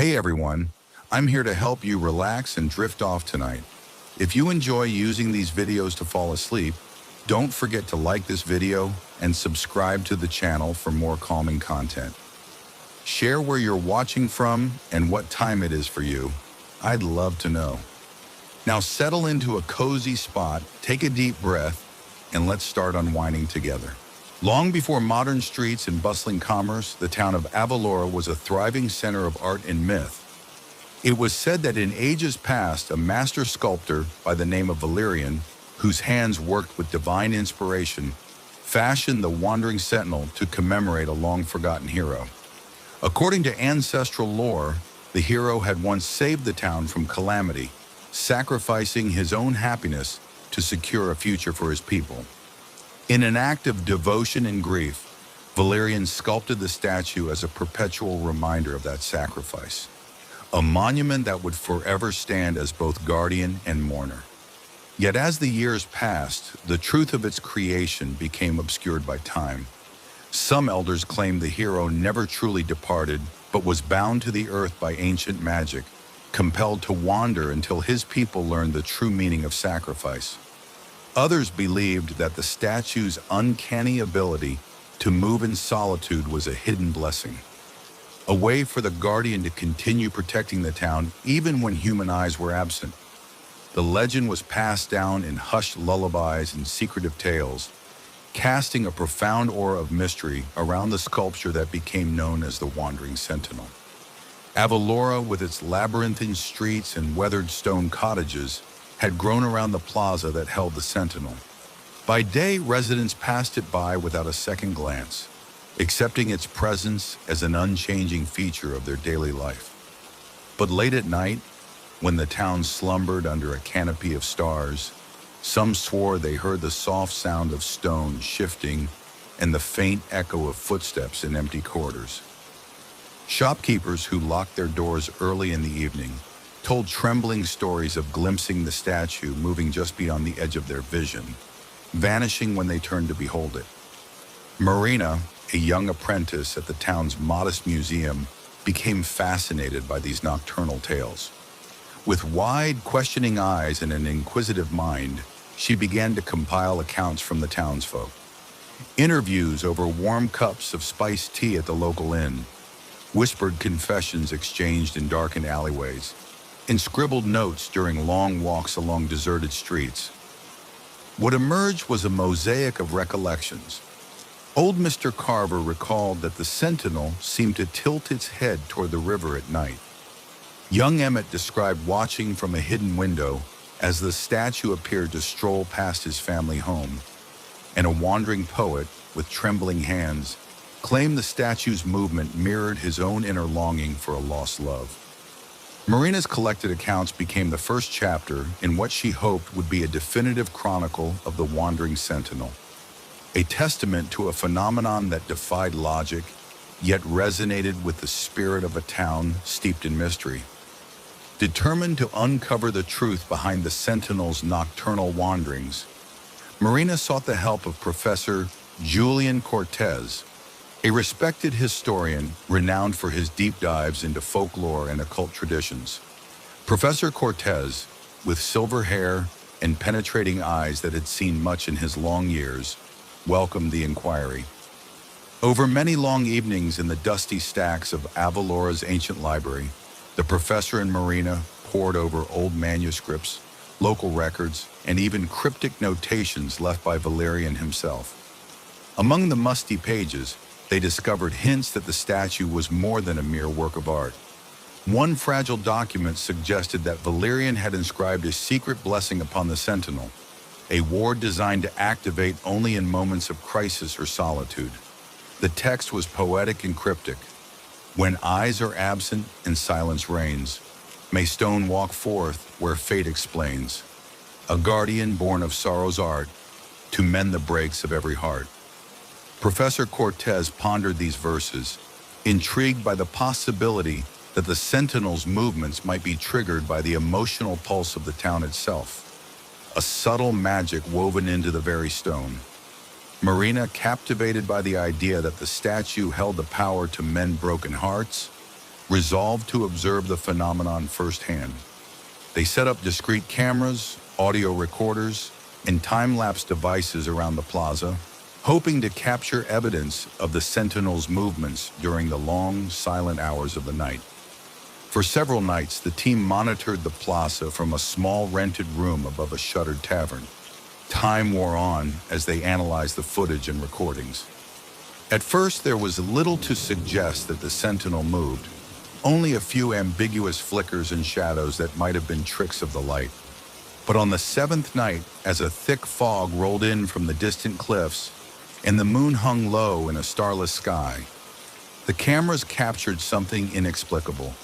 Hey everyone, I'm here to help you relax and drift off tonight. If you enjoy using these videos to fall asleep, don't forget to like this video and subscribe to the channel for more calming content. Share where you're watching from and what time it is for you. I'd love to know. Now settle into a cozy spot, take a deep breath, and let's start unwinding together. Long before modern streets and bustling commerce, the town of Avalora was a thriving center of art and myth. It was said that in ages past, a master sculptor by the name of Valerian, whose hands worked with divine inspiration, fashioned the wandering sentinel to commemorate a long-forgotten hero. According to ancestral lore, the hero had once saved the town from calamity, sacrificing his own happiness to secure a future for his people. In an act of devotion and grief, Valerian sculpted the statue as a perpetual reminder of that sacrifice, a monument that would forever stand as both guardian and mourner. Yet as the years passed, the truth of its creation became obscured by time. Some elders claimed the hero never truly departed, but was bound to the earth by ancient magic, compelled to wander until his people learned the true meaning of sacrifice. Others believed that the statue's uncanny ability to move in solitude was a hidden blessing, a way for the guardian to continue protecting the town even when human eyes were absent. The legend was passed down in hushed lullabies and secretive tales, casting a profound aura of mystery around the sculpture that became known as the Wandering Sentinel. Avalora, with its labyrinthine streets and weathered stone cottages, had grown around the plaza that held the sentinel. By day, residents passed it by without a second glance, accepting its presence as an unchanging feature of their daily life. But late at night, when the town slumbered under a canopy of stars, some swore they heard the soft sound of stone shifting and the faint echo of footsteps in empty corridors. Shopkeepers who locked their doors early in the evening told trembling stories of glimpsing the statue moving just beyond the edge of their vision, vanishing when they turned to behold it. Marina, a young apprentice at the town's modest museum, became fascinated by these nocturnal tales. With wide, questioning eyes and an inquisitive mind, she began to compile accounts from the townsfolk. Interviews over warm cups of spiced tea at the local inn, whispered confessions exchanged in darkened alleyways, and scribbled notes during long walks along deserted streets. What emerged was a mosaic of recollections. Old Mr. Carver recalled that the sentinel seemed to tilt its head toward the river at night. Young Emmett described watching from a hidden window as the statue appeared to stroll past his family home, and a wandering poet, with trembling hands, claimed the statue's movement mirrored his own inner longing for a lost love. Marina's collected accounts became the first chapter in what she hoped would be a definitive chronicle of the Wandering Sentinel, a testament to a phenomenon that defied logic, yet resonated with the spirit of a town steeped in mystery. Determined to uncover the truth behind the Sentinel's nocturnal wanderings, Marina sought the help of Professor Julian Cortez, a respected historian renowned for his deep dives into folklore and occult traditions. Professor Cortez, with silver hair and penetrating eyes that had seen much in his long years, welcomed the inquiry. Over many long evenings in the dusty stacks of Avalora's ancient library, the professor and Marina pored over old manuscripts, local records, and even cryptic notations left by Valerian himself. Among the musty pages, they discovered hints that the statue was more than a mere work of art. One fragile document suggested that Valerian had inscribed a secret blessing upon the sentinel, a ward designed to activate only in moments of crisis or solitude. The text was poetic and cryptic. When eyes are absent and silence reigns, may stone walk forth where fate explains, a guardian born of sorrow's art, to mend the breaks of every heart. Professor Cortez pondered these verses, intrigued by the possibility that the sentinel's movements might be triggered by the emotional pulse of the town itself, a subtle magic woven into the very stone. Marina, captivated by the idea that the statue held the power to mend broken hearts, resolved to observe the phenomenon firsthand. They set up discrete cameras, audio recorders, and time-lapse devices around the plaza, hoping to capture evidence of the sentinel's movements during the long, silent hours of the night. For several nights, the team monitored the plaza from a small rented room above a shuttered tavern. Time wore on as they analyzed the footage and recordings. At first, there was little to suggest that the sentinel moved, only a few ambiguous flickers and shadows that might have been tricks of the light. But on the seventh night, as a thick fog rolled in from the distant cliffs and the moon hung low in a starless sky, the cameras captured something inexplicable.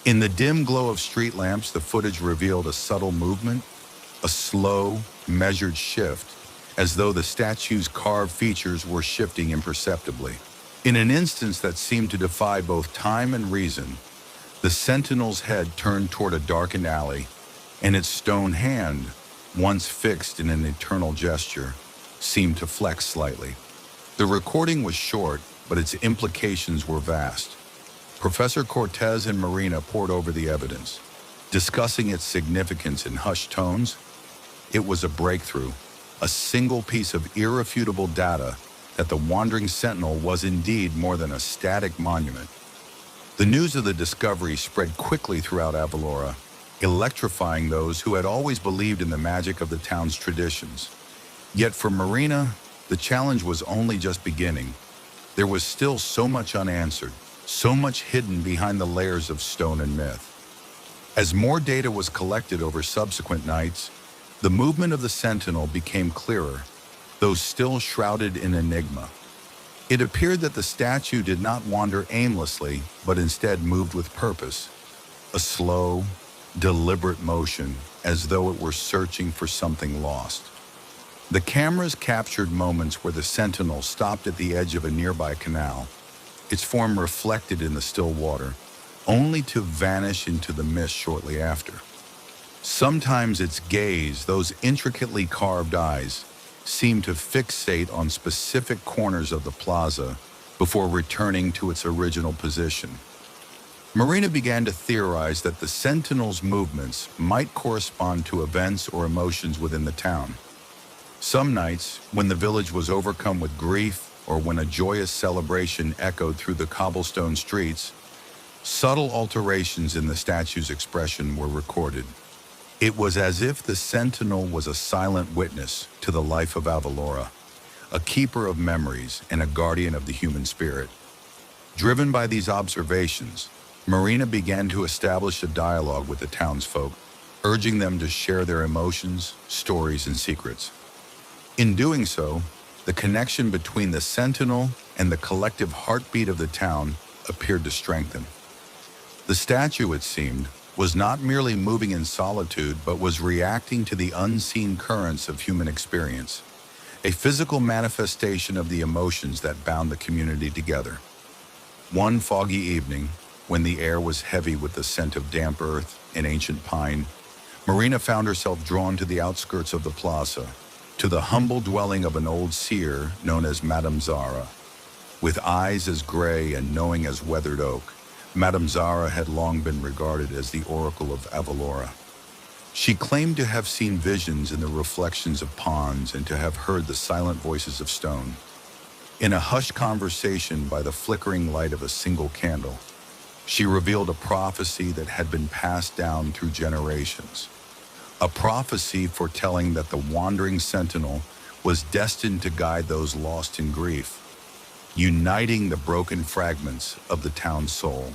In the dim glow of street lamps, the footage revealed a subtle movement, a slow, measured shift, as though the statue's carved features were shifting imperceptibly. In an instance that seemed to defy both time and reason, the sentinel's head turned toward a darkened alley, and its stone hand, once fixed in an eternal gesture, seemed to flex slightly. The recording was short, but its implications were vast. Professor Cortez and Marina pored over the evidence, discussing its significance in hushed tones. It was a breakthrough, a single piece of irrefutable data that the wandering sentinel was indeed more than a static monument. The news of the discovery spread quickly throughout Avalora, electrifying those who had always believed in the magic of the town's traditions. Yet for Marina, the challenge was only just beginning. There was still so much unanswered, so much hidden behind the layers of stone and myth. As more data was collected over subsequent nights, the movement of the sentinel became clearer, though still shrouded in enigma. It appeared that the statue did not wander aimlessly, but instead moved with purpose, a slow, deliberate motion, as though it were searching for something lost. The cameras captured moments where the sentinel stopped at the edge of a nearby canal, its form reflected in the still water, only to vanish into the mist shortly after. Sometimes its gaze, those intricately carved eyes, seemed to fixate on specific corners of the plaza before returning to its original position. Marina began to theorize that the sentinel's movements might correspond to events or emotions within the town. Some nights, when the village was overcome with grief or when a joyous celebration echoed through the cobblestone streets, subtle alterations in the statue's expression were recorded. It was as if the sentinel was a silent witness to the life of Avalora, a keeper of memories and a guardian of the human spirit. Driven by these observations, Marina began to establish a dialogue with the townsfolk, urging them to share their emotions, stories, and secrets. In doing so, the connection between the sentinel and the collective heartbeat of the town appeared to strengthen. The statue, it seemed, was not merely moving in solitude, but was reacting to the unseen currents of human experience, a physical manifestation of the emotions that bound the community together. One foggy evening, when the air was heavy with the scent of damp earth and ancient pine, Marina found herself drawn to the outskirts of the plaza, to the humble dwelling of an old seer known as Madame Zara. With eyes as gray and knowing as weathered oak, Madame Zara had long been regarded as the oracle of Avalora. She claimed to have seen visions in the reflections of ponds and to have heard the silent voices of stone. In a hushed conversation by the flickering light of a single candle, she revealed a prophecy that had been passed down through generations. A prophecy foretelling that the wandering sentinel was destined to guide those lost in grief, uniting the broken fragments of the town's soul.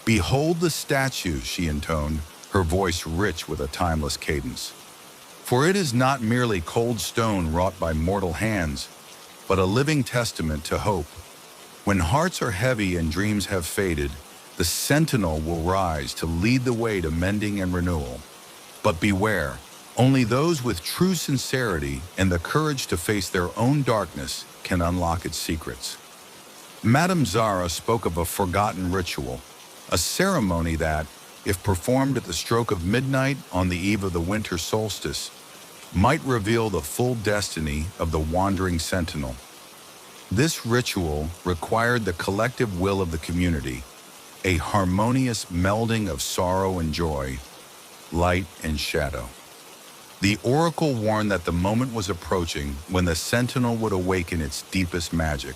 "Behold the statue," she intoned, her voice rich with a timeless cadence. "For it is not merely cold stone wrought by mortal hands, but a living testament to hope. When hearts are heavy and dreams have faded, the sentinel will rise to lead the way to mending and renewal. But beware, only those with true sincerity and the courage to face their own darkness can unlock its secrets." Madame Zara spoke of a forgotten ritual, a ceremony that, if performed at the stroke of midnight on the eve of the winter solstice, might reveal the full destiny of the wandering sentinel. This ritual required the collective will of the community, a harmonious melding of sorrow and joy, light and shadow. The oracle warned that the moment was approaching when the sentinel would awaken its deepest magic,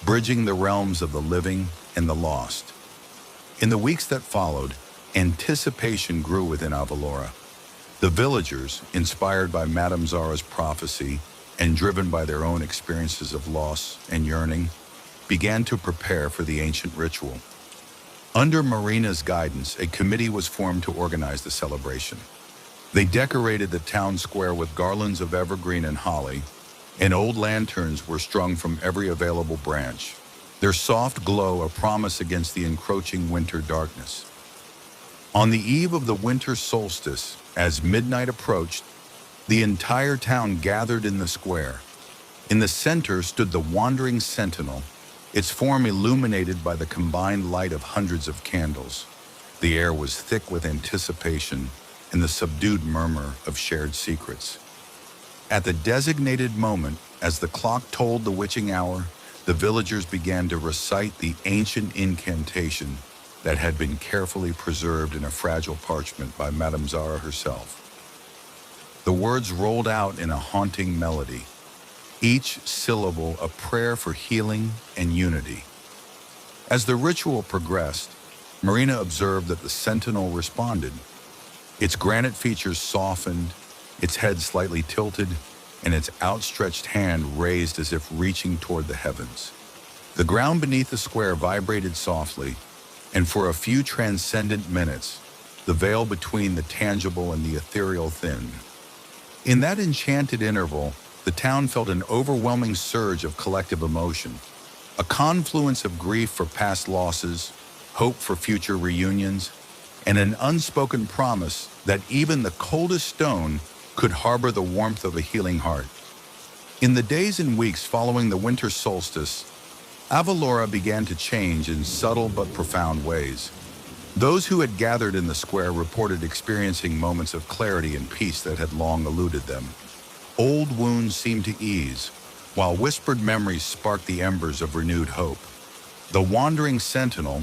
bridging the realms of the living and the lost. In the weeks that followed, anticipation grew within Avalora. The villagers, inspired by Madame Zara's prophecy and driven by their own experiences of loss and yearning, began to prepare for the ancient ritual. Under Marina's guidance, a committee was formed to organize the celebration. They decorated the town square with garlands of evergreen and holly, and old lanterns were strung from every available branch, their soft glow a promise against the encroaching winter darkness. On the eve of the winter solstice, as midnight approached, the entire town gathered in the square. In the center stood the wandering sentinel, its form illuminated by the combined light of hundreds of candles. The air was thick with anticipation and the subdued murmur of shared secrets. At the designated moment, as the clock tolled the witching hour, the villagers began to recite the ancient incantation that had been carefully preserved in a fragile parchment by Madame Zara herself. The words rolled out in a haunting melody, each syllable a prayer for healing and unity. As the ritual progressed, Marina observed that the sentinel responded. Its granite features softened, its head slightly tilted, and its outstretched hand raised as if reaching toward the heavens. The ground beneath the square vibrated softly, and for a few transcendent minutes, the veil between the tangible and the ethereal thinned. In that enchanted interval, the town felt an overwhelming surge of collective emotion, a confluence of grief for past losses, hope for future reunions, and an unspoken promise that even the coldest stone could harbor the warmth of a healing heart. In the days and weeks following the winter solstice, Avalora began to change in subtle but profound ways. Those who had gathered in the square reported experiencing moments of clarity and peace that had long eluded them. Old wounds seemed to ease, while whispered memories sparked the embers of renewed hope. The wandering sentinel,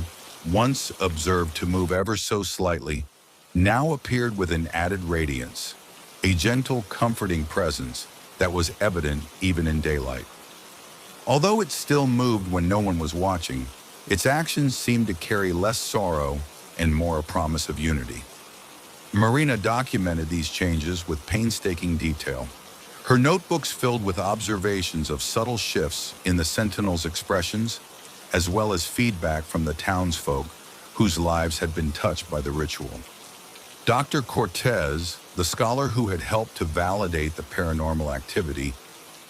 once observed to move ever so slightly, now appeared with an added radiance, a gentle, comforting presence that was evident even in daylight. Although it still moved when no one was watching, its actions seemed to carry less sorrow and more a promise of unity. Marina documented these changes with painstaking detail, her notebooks filled with observations of subtle shifts in the sentinel's expressions, as well as feedback from the townsfolk whose lives had been touched by the ritual. Dr. Cortez, the scholar who had helped to validate the paranormal activity,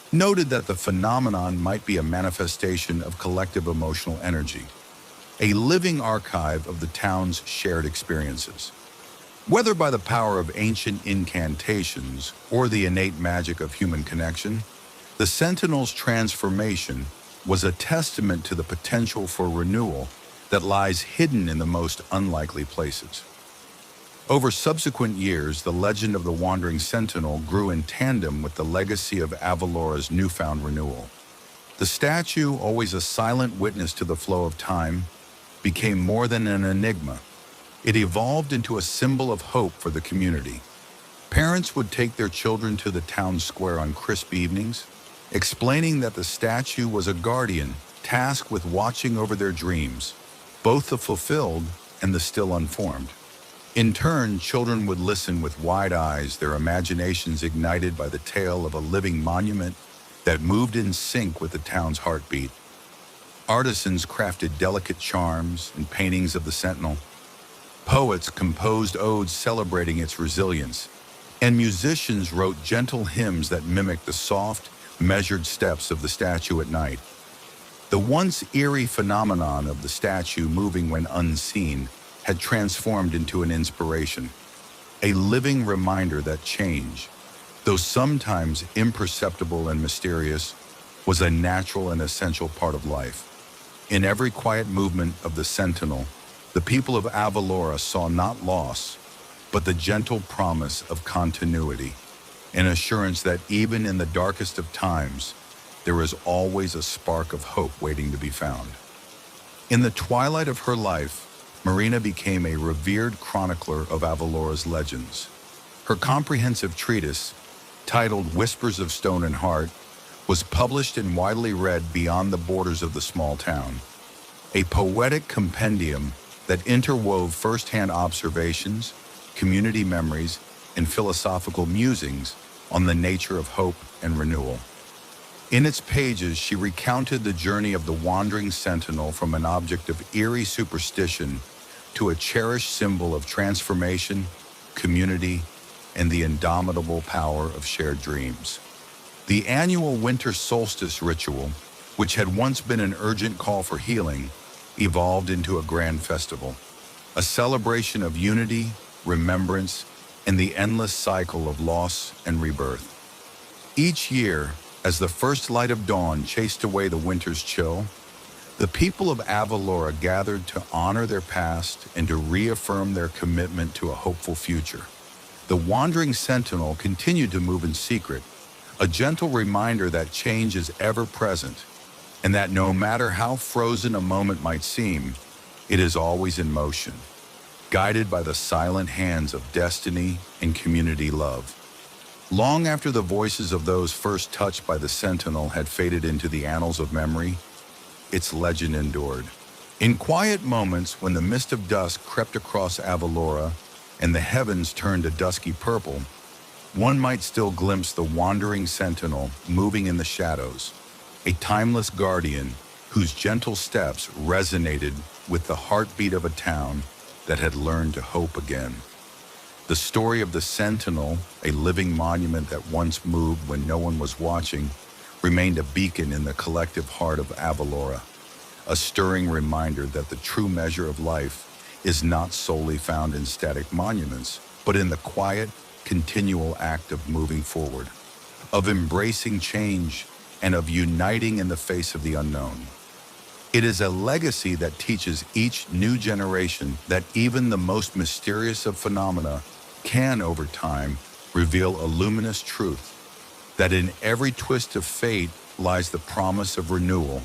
noted that the phenomenon might be a manifestation of collective emotional energy, a living archive of the town's shared experiences. Whether by the power of ancient incantations or the innate magic of human connection, the sentinel's transformation was a testament to the potential for renewal that lies hidden in the most unlikely places. Over subsequent years, the legend of the Wandering Sentinel grew in tandem with the legacy of Avalora's newfound renewal. The statue, always a silent witness to the flow of time, became more than an enigma. It evolved into a symbol of hope for the community. Parents would take their children to the town square on crisp evenings, explaining that the statue was a guardian tasked with watching over their dreams, both the fulfilled and the still unformed. In turn, children would listen with wide eyes, their imaginations ignited by the tale of a living monument that moved in sync with the town's heartbeat. Artisans crafted delicate charms and paintings of the sentinel. Poets composed odes celebrating its resilience, and musicians wrote gentle hymns that mimicked the soft, measured steps of the statue at night. The once eerie phenomenon of the statue moving when unseen had transformed into an inspiration, a living reminder that change, though sometimes imperceptible and mysterious, was a natural and essential part of life. In every quiet movement of the sentinel, the people of Avalora saw not loss, but the gentle promise of continuity, an assurance that even in the darkest of times, there is always a spark of hope waiting to be found. In the twilight of her life, Marina became a revered chronicler of Avalora's legends. Her comprehensive treatise, titled Whispers of Stone and Heart, was published and widely read beyond the borders of the small town. A poetic compendium that interwove first-hand observations, community memories, and philosophical musings on the nature of hope and renewal. In its pages, she recounted the journey of the wandering sentinel from an object of eerie superstition to a cherished symbol of transformation, community, and the indomitable power of shared dreams. The annual winter solstice ritual, which had once been an urgent call for healing, evolved into a grand festival, a celebration of unity, remembrance, and the endless cycle of loss and rebirth. Each year, as the first light of dawn chased away the winter's chill, the people of Avalora gathered to honor their past and to reaffirm their commitment to a hopeful future. The wandering sentinel continued to move in secret, a gentle reminder that change is ever present, and that no matter how frozen a moment might seem, it is always in motion, guided by the silent hands of destiny and community love. Long after the voices of those first touched by the sentinel had faded into the annals of memory, its legend endured. In quiet moments when the mist of dusk crept across Avalora and the heavens turned a dusky purple, one might still glimpse the wandering sentinel moving in the shadows, a timeless guardian whose gentle steps resonated with the heartbeat of a town that had learned to hope again. The story of the sentinel, a living monument that once moved when no one was watching, remained a beacon in the collective heart of Avalora, a stirring reminder that the true measure of life is not solely found in static monuments, but in the quiet, continual act of moving forward, of embracing change, and of uniting in the face of the unknown. It is a legacy that teaches each new generation that even the most mysterious of phenomena can, over time, reveal a luminous truth, that in every twist of fate lies the promise of renewal,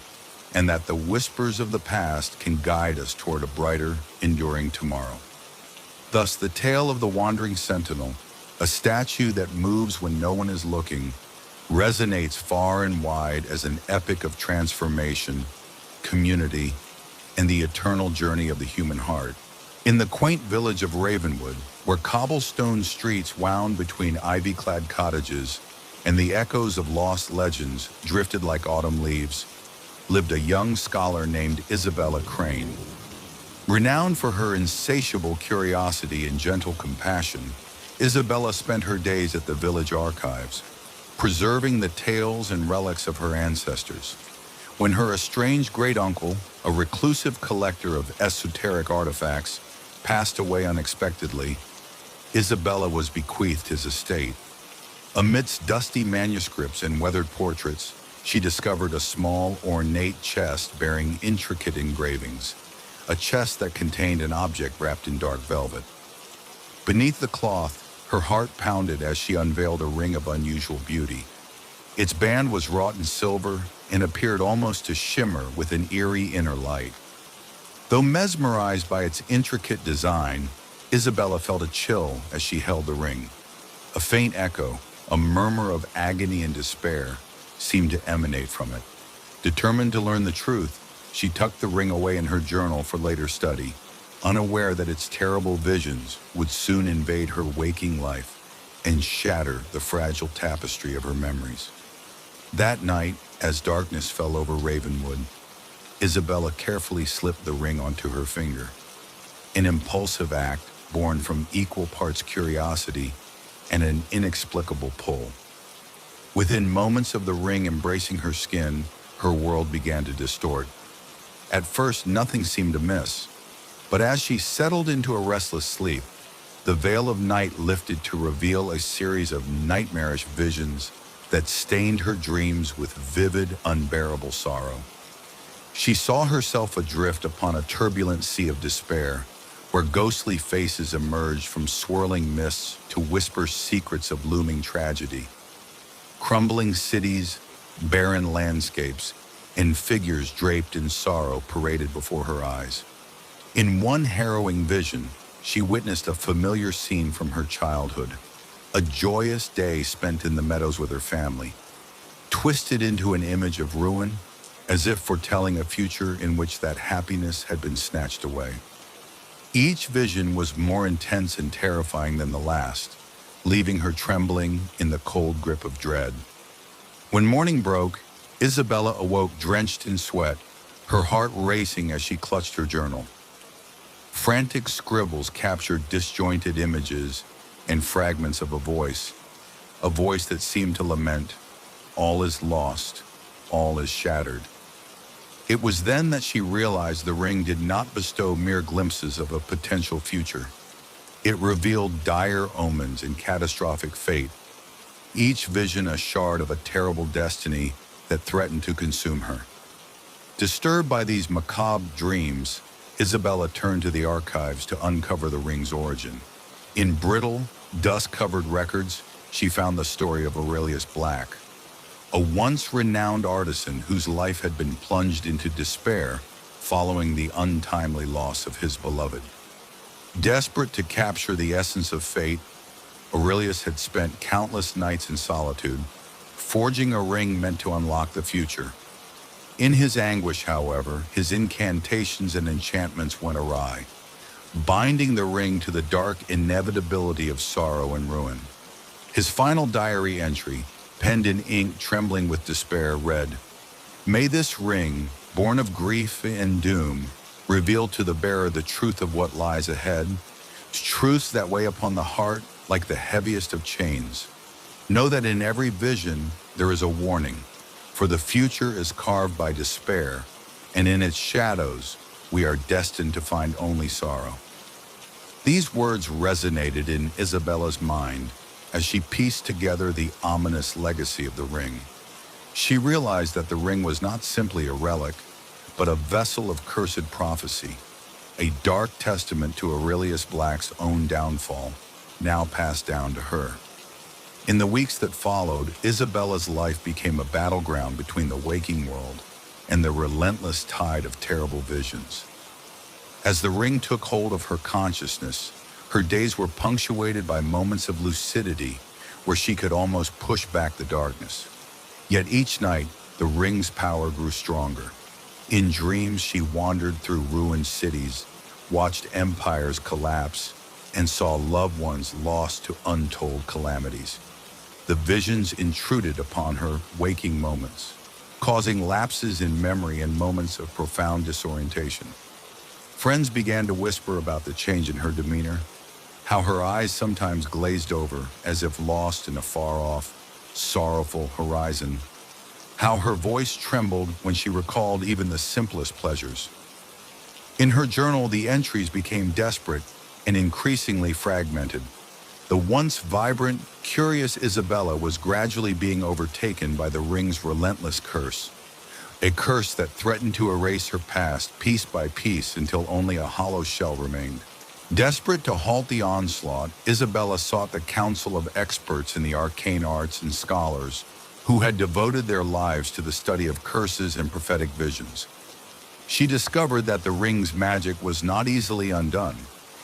and that the whispers of the past can guide us toward a brighter, enduring tomorrow. Thus, the tale of the wandering sentinel, a statue that moves when no one is looking, resonates far and wide as an epic of transformation, community, and the eternal journey of the human heart. In the quaint village of Ravenwood, where cobblestone streets wound between ivy-clad cottages and the echoes of lost legends drifted like autumn leaves, lived a young scholar named Isabella Crane. Renowned for her insatiable curiosity and gentle compassion, Isabella spent her days at the village archives, preserving the tales and relics of her ancestors. When her estranged great-uncle, a reclusive collector of esoteric artifacts, passed away unexpectedly, Isabella was bequeathed his estate. Amidst dusty manuscripts and weathered portraits, she discovered a small, ornate chest bearing intricate engravings, a chest that contained an object wrapped in dark velvet. Beneath the cloth, her heart pounded as she unveiled a ring of unusual beauty. Its band was wrought in silver and appeared almost to shimmer with an eerie inner light. Though mesmerized by its intricate design, Isabella felt a chill as she held the ring. A faint echo, a murmur of agony and despair, seemed to emanate from it. Determined to learn the truth, she tucked the ring away in her journal for later study, unaware that its terrible visions would soon invade her waking life and shatter the fragile tapestry of her memories. That night, as darkness fell over Ravenwood, Isabella carefully slipped the ring onto her finger, an impulsive act born from equal parts curiosity and an inexplicable pull. Within moments of the ring embracing her skin, her world began to distort. At first, nothing seemed amiss, but as she settled into a restless sleep, the veil of night lifted to reveal a series of nightmarish visions that stained her dreams with vivid, unbearable sorrow. She saw herself adrift upon a turbulent sea of despair, where ghostly faces emerged from swirling mists to whisper secrets of looming tragedy. Crumbling cities, barren landscapes, and figures draped in sorrow paraded before her eyes. In one harrowing vision, she witnessed a familiar scene from her childhood, a joyous day spent in the meadows with her family, twisted into an image of ruin, as if foretelling a future in which that happiness had been snatched away. Each vision was more intense and terrifying than the last, leaving her trembling in the cold grip of dread. When morning broke, Isabella awoke drenched in sweat, her heart racing as she clutched her journal. Frantic scribbles captured disjointed images and fragments of a voice that seemed to lament, "All is lost, all is shattered." It was then that she realized the ring did not bestow mere glimpses of a potential future. It revealed dire omens and catastrophic fate, each vision a shard of a terrible destiny that threatened to consume her. Disturbed by these macabre dreams, Isabella turned to the archives to uncover the ring's origin. In brittle, dust-covered records, she found the story of Aurelius Black, a once renowned artisan whose life had been plunged into despair following the untimely loss of his beloved. Desperate to capture the essence of fate, Aurelius had spent countless nights in solitude, forging a ring meant to unlock the future. In his anguish, however, his incantations and enchantments went awry, binding the ring to the dark inevitability of sorrow and ruin. His final diary entry, penned in ink trembling with despair, read, "May this ring, born of grief and doom, reveal to the bearer the truth of what lies ahead, truths that weigh upon the heart like the heaviest of chains. Know that in every vision there is a warning, for the future is carved by despair, and in its shadows we are destined to find only sorrow." These words resonated in Isabella's mind as she pieced together the ominous legacy of the ring. She realized that the ring was not simply a relic, but a vessel of cursed prophecy, a dark testament to Aurelius Black's own downfall, now passed down to her. In the weeks that followed, Isabella's life became a battleground between the waking world and the relentless tide of terrible visions. As the ring took hold of her consciousness, her days were punctuated by moments of lucidity where she could almost push back the darkness. Yet each night, the ring's power grew stronger. In dreams, she wandered through ruined cities, watched empires collapse, and saw loved ones lost to untold calamities. The visions intruded upon her waking moments, causing lapses in memory and moments of profound disorientation. Friends began to whisper about the change in her demeanor, how her eyes sometimes glazed over as if lost in a far-off, sorrowful horizon, how her voice trembled when she recalled even the simplest pleasures. In her journal, the entries became desperate and increasingly fragmented. The once vibrant, curious Isabella was gradually being overtaken by the ring's relentless curse, a curse that threatened to erase her past piece by piece until only a hollow shell remained. Desperate to halt the onslaught, Isabella sought the counsel of experts in the arcane arts and scholars who had devoted their lives to the study of curses and prophetic visions. She discovered that the ring's magic was not easily undone.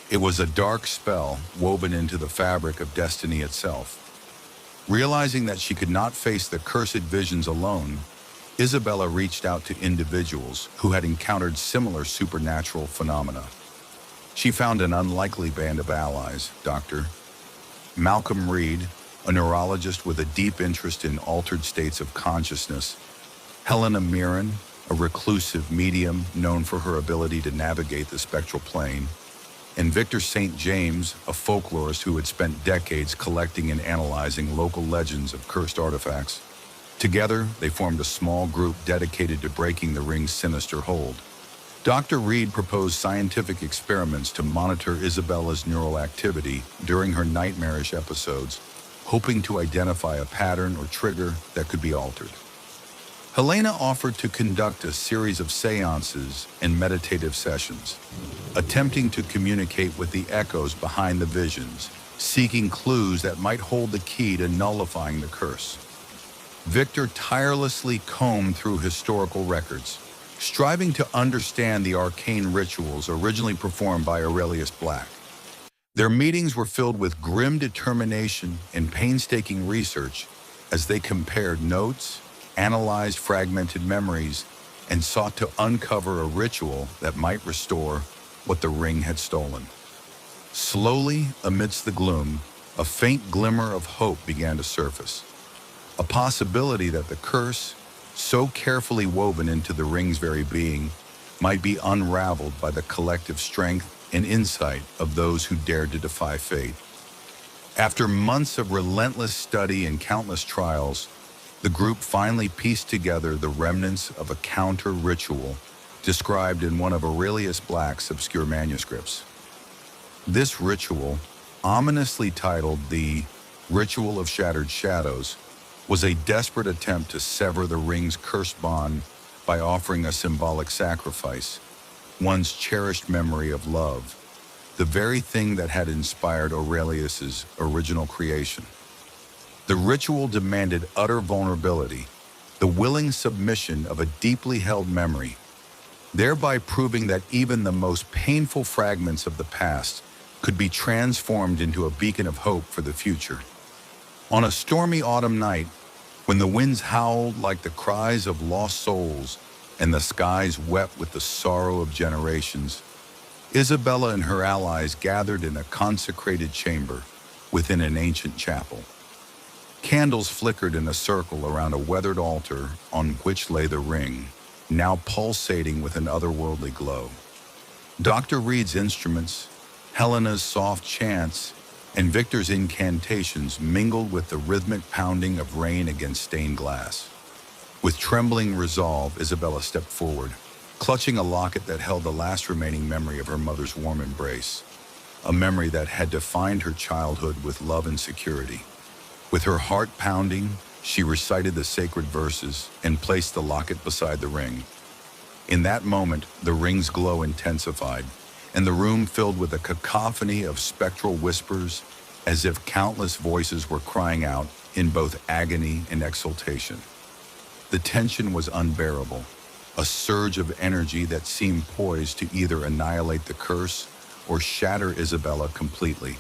It was a dark spell woven into the fabric of destiny itself. Realizing that she could not face the cursed visions alone, Isabella reached out to individuals who had encountered similar supernatural phenomena. She found an unlikely band of allies: Dr. Malcolm Reed, a neurologist with a deep interest in altered states of consciousness; Helena Mirren, a reclusive medium known for her ability to navigate the spectral plane; and Victor St. James, a folklorist who had spent decades collecting and analyzing local legends of cursed artifacts. Together, they formed a small group dedicated to breaking the ring's sinister hold. Dr. Reed proposed scientific experiments to monitor Isabella's neural activity during her nightmarish episodes, hoping to identify a pattern or trigger that could be altered. Helena offered to conduct a series of seances and meditative sessions, attempting to communicate with the echoes behind the visions, seeking clues that might hold the key to nullifying the curse. Victor tirelessly combed through historical records, striving to understand the arcane rituals originally performed by Aurelius Black. Their meetings were filled with grim determination and painstaking research as they compared notes, analyzed fragmented memories, and sought to uncover a ritual that might restore what the ring had stolen. Slowly, amidst the gloom, a faint glimmer of hope began to surface. A possibility that the curse, so carefully woven into the ring's very being, might be unraveled by the collective strength and insight of those who dared to defy fate. After months of relentless study and countless trials, the group finally pieced together the remnants of a counter-ritual described in one of Aurelius Black's obscure manuscripts. This ritual, ominously titled the Ritual of Shattered Shadows, was a desperate attempt to sever the ring's cursed bond by offering a symbolic sacrifice, one's cherished memory of love, the very thing that had inspired Aurelius's original creation. The ritual demanded utter vulnerability, the willing submission of a deeply held memory, thereby proving that even the most painful fragments of the past could be transformed into a beacon of hope for the future. On a stormy autumn night, when the winds howled like the cries of lost souls and the skies wept with the sorrow of generations, Isabella and her allies gathered in a consecrated chamber within an ancient chapel. Candles flickered in a circle around a weathered altar on which lay the ring, now pulsating with an otherworldly glow. Dr. Reed's instruments, Helena's soft chants, and Victor's incantations mingled with the rhythmic pounding of rain against stained glass. With trembling resolve, Isabella stepped forward, clutching a locket that held the last remaining memory of her mother's warm embrace, a memory that had defined her childhood with love and security. With her heart pounding, she recited the sacred verses and placed the locket beside the ring. In that moment, the ring's glow intensified, and the room filled with a cacophony of spectral whispers, as if countless voices were crying out in both agony and exultation. The tension was unbearable, a surge of energy that seemed poised to either annihilate the curse or shatter Isabella completely.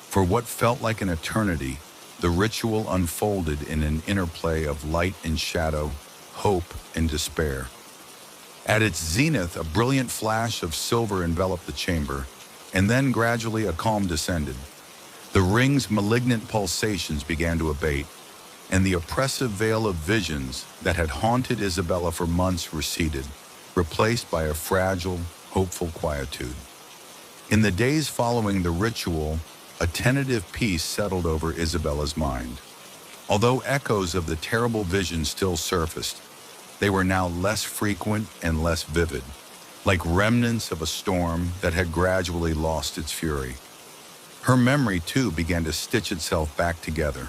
For what felt like an eternity, the ritual unfolded in an interplay of light and shadow, hope and despair. At its zenith, a brilliant flash of silver enveloped the chamber, and then gradually a calm descended. The ring's malignant pulsations began to abate, and the oppressive veil of visions that had haunted Isabella for months receded, replaced by a fragile, hopeful quietude. In the days following the ritual, a tentative peace settled over Isabella's mind. Although echoes of the terrible vision still surfaced, they were now less frequent and less vivid, like remnants of a storm that had gradually lost its fury. Her memory, too, began to stitch itself back together,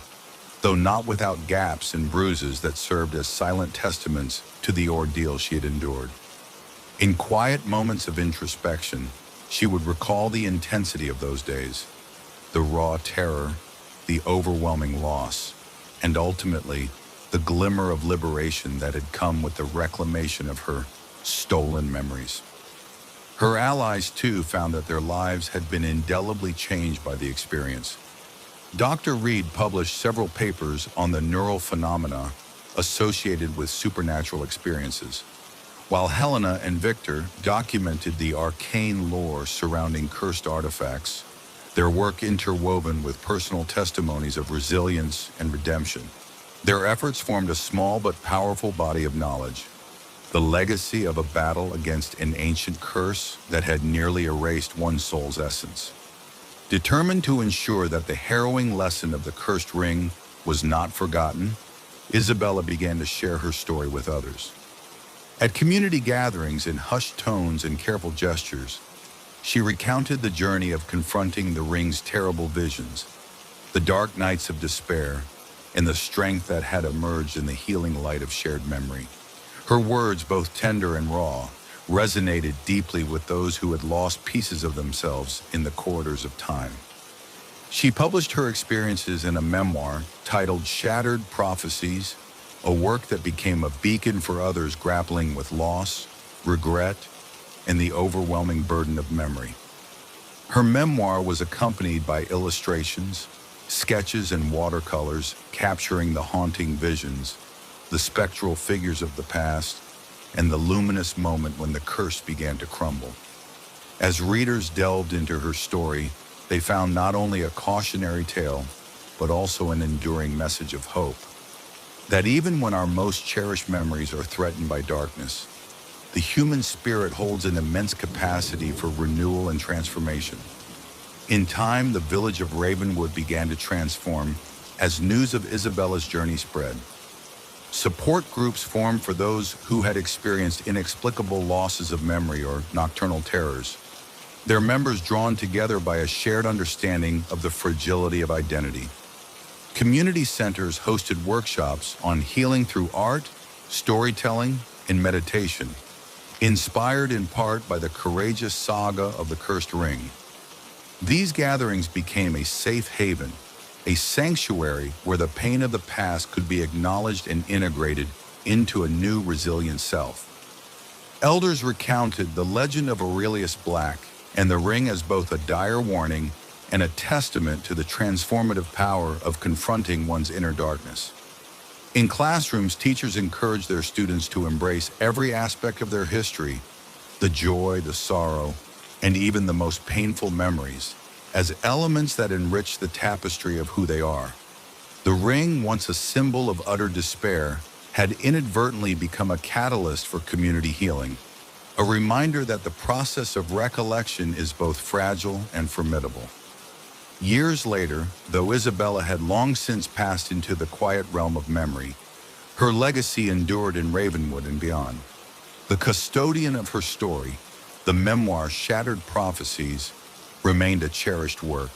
though not without gaps and bruises that served as silent testaments to the ordeal she had endured. In quiet moments of introspection, she would recall the intensity of those days, the raw terror, the overwhelming loss, and ultimately, the glimmer of liberation that had come with the reclamation of her stolen memories. Her allies, too, found that their lives had been indelibly changed by the experience. Dr. Reed published several papers on the neural phenomena associated with supernatural experiences, while Helena and Victor documented the arcane lore surrounding cursed artifacts, their work interwoven with personal testimonies of resilience and redemption. Their efforts formed a small but powerful body of knowledge, the legacy of a battle against an ancient curse that had nearly erased one soul's essence. Determined to ensure that the harrowing lesson of the cursed ring was not forgotten, Isabella began to share her story with others. At community gatherings, in hushed tones and careful gestures, she recounted the journey of confronting the ring's terrible visions, the dark nights of despair, and the strength that had emerged in the healing light of shared memory. Her words, both tender and raw, resonated deeply with those who had lost pieces of themselves in the corridors of time. She published her experiences in a memoir titled Shattered Prophecies, a work that became a beacon for others grappling with loss, regret, and the overwhelming burden of memory. Her memoir was accompanied by illustrations, sketches, and watercolors capturing the haunting visions, the spectral figures of the past, and the luminous moment when the curse began to crumble. As readers delved into her story, they found not only a cautionary tale, but also an enduring message of hope. That even when our most cherished memories are threatened by darkness, the human spirit holds an immense capacity for renewal and transformation. In time, the village of Ravenwood began to transform as news of Isabella's journey spread. Support groups formed for those who had experienced inexplicable losses of memory or nocturnal terrors, their members drawn together by a shared understanding of the fragility of identity. Community centers hosted workshops on healing through art, storytelling, and meditation, inspired in part by the courageous saga of the Cursed Ring. These gatherings became a safe haven, a sanctuary where the pain of the past could be acknowledged and integrated into a new resilient self. Elders recounted the legend of Aurelius Black and the ring as both a dire warning and a testament to the transformative power of confronting one's inner darkness. In classrooms, teachers encouraged their students to embrace every aspect of their history, the joy, the sorrow, and even the most painful memories, as elements that enrich the tapestry of who they are. The ring, once a symbol of utter despair, had inadvertently become a catalyst for community healing, a reminder that the process of recollection is both fragile and formidable. Years later, though Isabella had long since passed into the quiet realm of memory, her legacy endured in Ravenwood and beyond. The custodian of her story, the memoir Shattered Prophecies, remained a cherished work,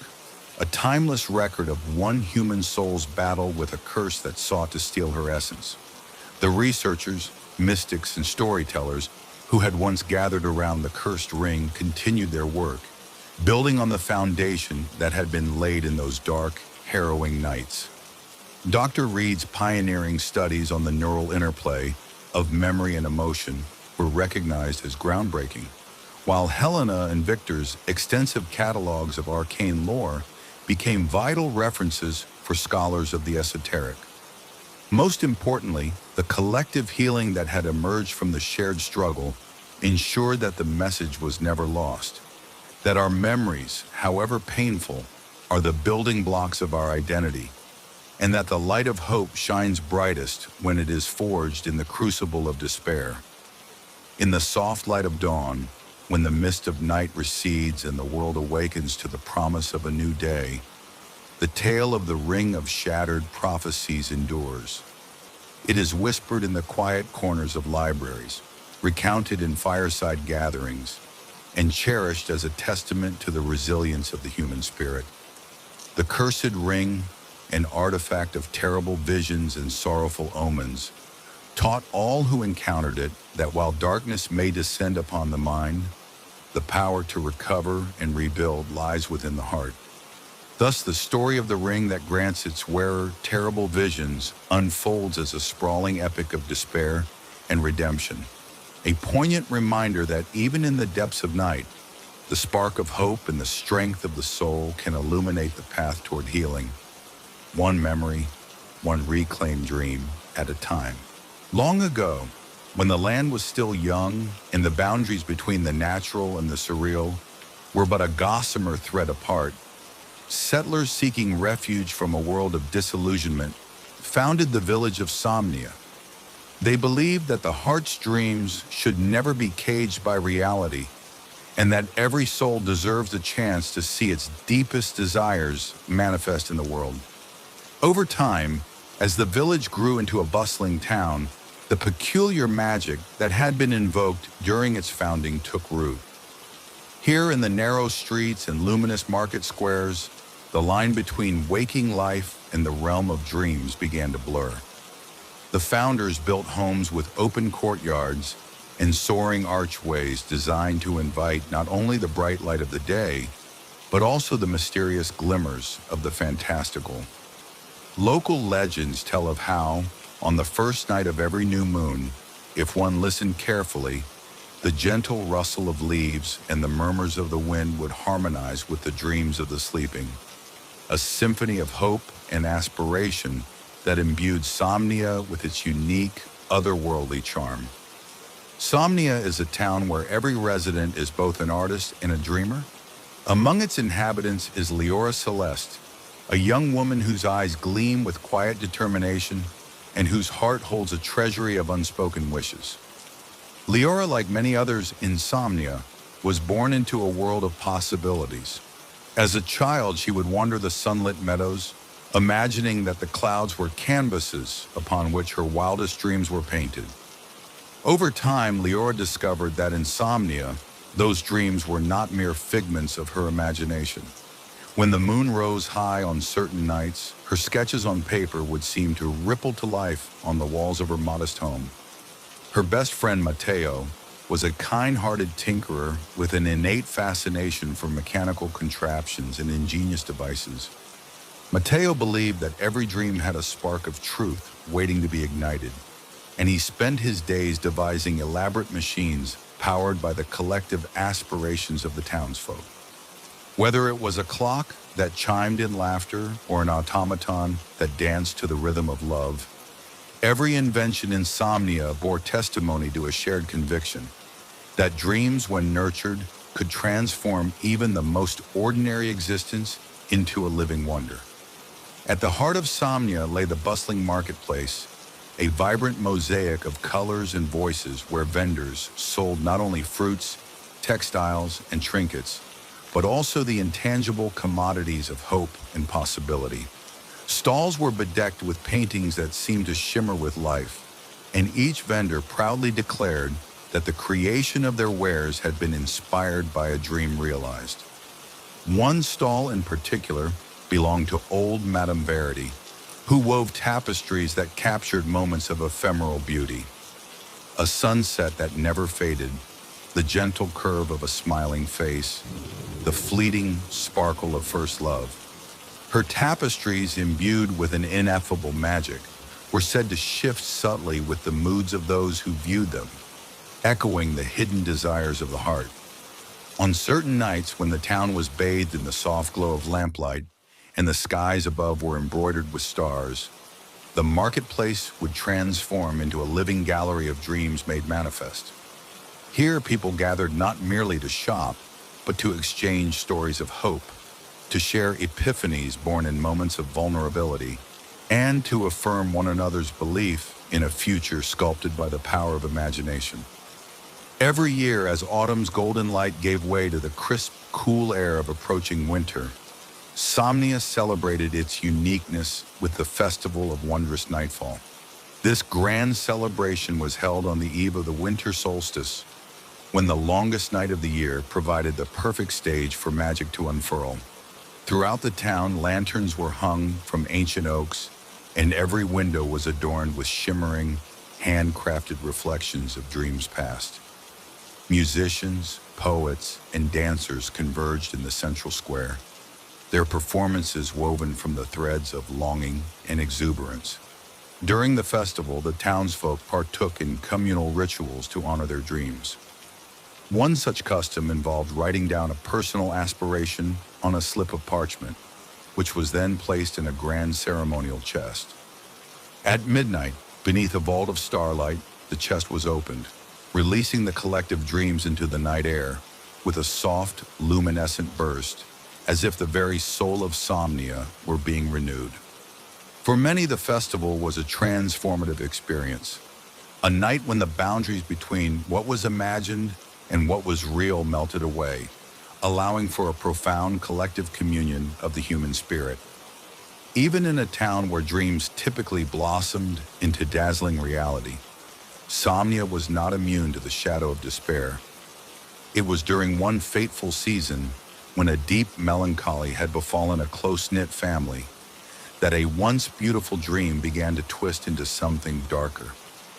a timeless record of one human soul's battle with a curse that sought to steal her essence. The researchers, mystics, and storytellers who had once gathered around the cursed ring continued their work, building on the foundation that had been laid in those dark, harrowing nights. Dr. Reed's pioneering studies on the neural interplay of memory and emotion were recognized as groundbreaking, while Helena and Victor's extensive catalogs of arcane lore became vital references for scholars of the esoteric. Most importantly, the collective healing that had emerged from the shared struggle ensured that the message was never lost, that our memories, however painful, are the building blocks of our identity, and that the light of hope shines brightest when it is forged in the crucible of despair. In the soft light of dawn, when the mist of night recedes and the world awakens to the promise of a new day, the tale of the ring of shattered prophecies endures. It is whispered in the quiet corners of libraries, recounted in fireside gatherings, and cherished as a testament to the resilience of the human spirit. The cursed ring, an artifact of terrible visions and sorrowful omens, taught all who encountered it that while darkness may descend upon the mind, the power to recover and rebuild lies within the heart. Thus, the story of the ring that grants its wearer terrible visions unfolds as a sprawling epic of despair and redemption, a poignant reminder that even in the depths of night, the spark of hope and the strength of the soul can illuminate the path toward healing, one memory, one reclaimed dream at a time. Long ago, when the land was still young and the boundaries between the natural and the surreal were but a gossamer thread apart, settlers seeking refuge from a world of disillusionment founded the village of Somnia. They believed that the heart's dreams should never be caged by reality, and that every soul deserves a chance to see its deepest desires manifest in the world. Over time, as the village grew into a bustling town, the peculiar magic that had been invoked during its founding took root. Here in the narrow streets and luminous market squares, the line between waking life and the realm of dreams began to blur. The founders built homes with open courtyards and soaring archways designed to invite not only the bright light of the day, but also the mysterious glimmers of the fantastical. Local legends tell of how, On the first night of every new moon, if one listened carefully, the gentle rustle of leaves and the murmurs of the wind would harmonize with the dreams of the sleeping, a symphony of hope and aspiration that imbued Somnia with its unique, otherworldly charm. Somnia is a town where every resident is both an artist and a dreamer. Among its inhabitants is Leora Celeste, a young woman whose eyes gleam with quiet determination and whose heart holds a treasury of unspoken wishes. Leora, like many others in Somnia, was born into a world of possibilities. As a child, she would wander the sunlit meadows, imagining that the clouds were canvases upon which her wildest dreams were painted. Over time, Leora discovered that in Somnia, those dreams were not mere figments of her imagination. When the moon rose high on certain nights, her sketches on paper would seem to ripple to life on the walls of her modest home. Her best friend, Matteo, was a kind-hearted tinkerer with an innate fascination for mechanical contraptions and ingenious devices. Matteo believed that every dream had a spark of truth waiting to be ignited, and he spent his days devising elaborate machines powered by the collective aspirations of the townsfolk. Whether it was a clock that chimed in laughter or an automaton that danced to the rhythm of love, every invention in Somnia bore testimony to a shared conviction that dreams, when nurtured, could transform even the most ordinary existence into a living wonder. At the heart of Somnia lay the bustling marketplace, a vibrant mosaic of colors and voices where vendors sold not only fruits, textiles, and trinkets, but also the intangible commodities of hope and possibility. Stalls were bedecked with paintings that seemed to shimmer with life, and each vendor proudly declared that the creation of their wares had been inspired by a dream realized. One stall in particular belonged to old Madame Verity, who wove tapestries that captured moments of ephemeral beauty. A sunset that never faded, the gentle curve of a smiling face, the fleeting sparkle of first love. Her tapestries, imbued with an ineffable magic, were said to shift subtly with the moods of those who viewed them, echoing the hidden desires of the heart. On certain nights when the town was bathed in the soft glow of lamplight and the skies above were embroidered with stars, the marketplace would transform into a living gallery of dreams made manifest. Here, people gathered not merely to shop, but to exchange stories of hope, to share epiphanies born in moments of vulnerability, and to affirm one another's belief in a future sculpted by the power of imagination. Every year, as autumn's golden light gave way to the crisp, cool air of approaching winter, Somnia celebrated its uniqueness with the Festival of Wondrous Nightfall. This grand celebration was held on the eve of the winter solstice, when the longest night of the year provided the perfect stage for magic to unfurl. Throughout the town, lanterns were hung from ancient oaks, and every window was adorned with shimmering, handcrafted reflections of dreams past. Musicians, poets, and dancers converged in the central square, their performances woven from the threads of longing and exuberance. During the festival, the townsfolk partook in communal rituals to honor their dreams. One such custom involved writing down a personal aspiration on a slip of parchment, which was then placed in a grand ceremonial chest. At midnight, beneath a vault of starlight, the chest was opened, releasing the collective dreams into the night air with a soft, luminescent burst, as if the very soul of Somnia were being renewed. For many, the festival was a transformative experience, a night when the boundaries between what was imagined and what was real melted away, allowing for a profound collective communion of the human spirit. Even in a town where dreams typically blossomed into dazzling reality, Somnia was not immune to the shadow of despair. It was during one fateful season, when a deep melancholy had befallen a close-knit family, that a once beautiful dream began to twist into something darker.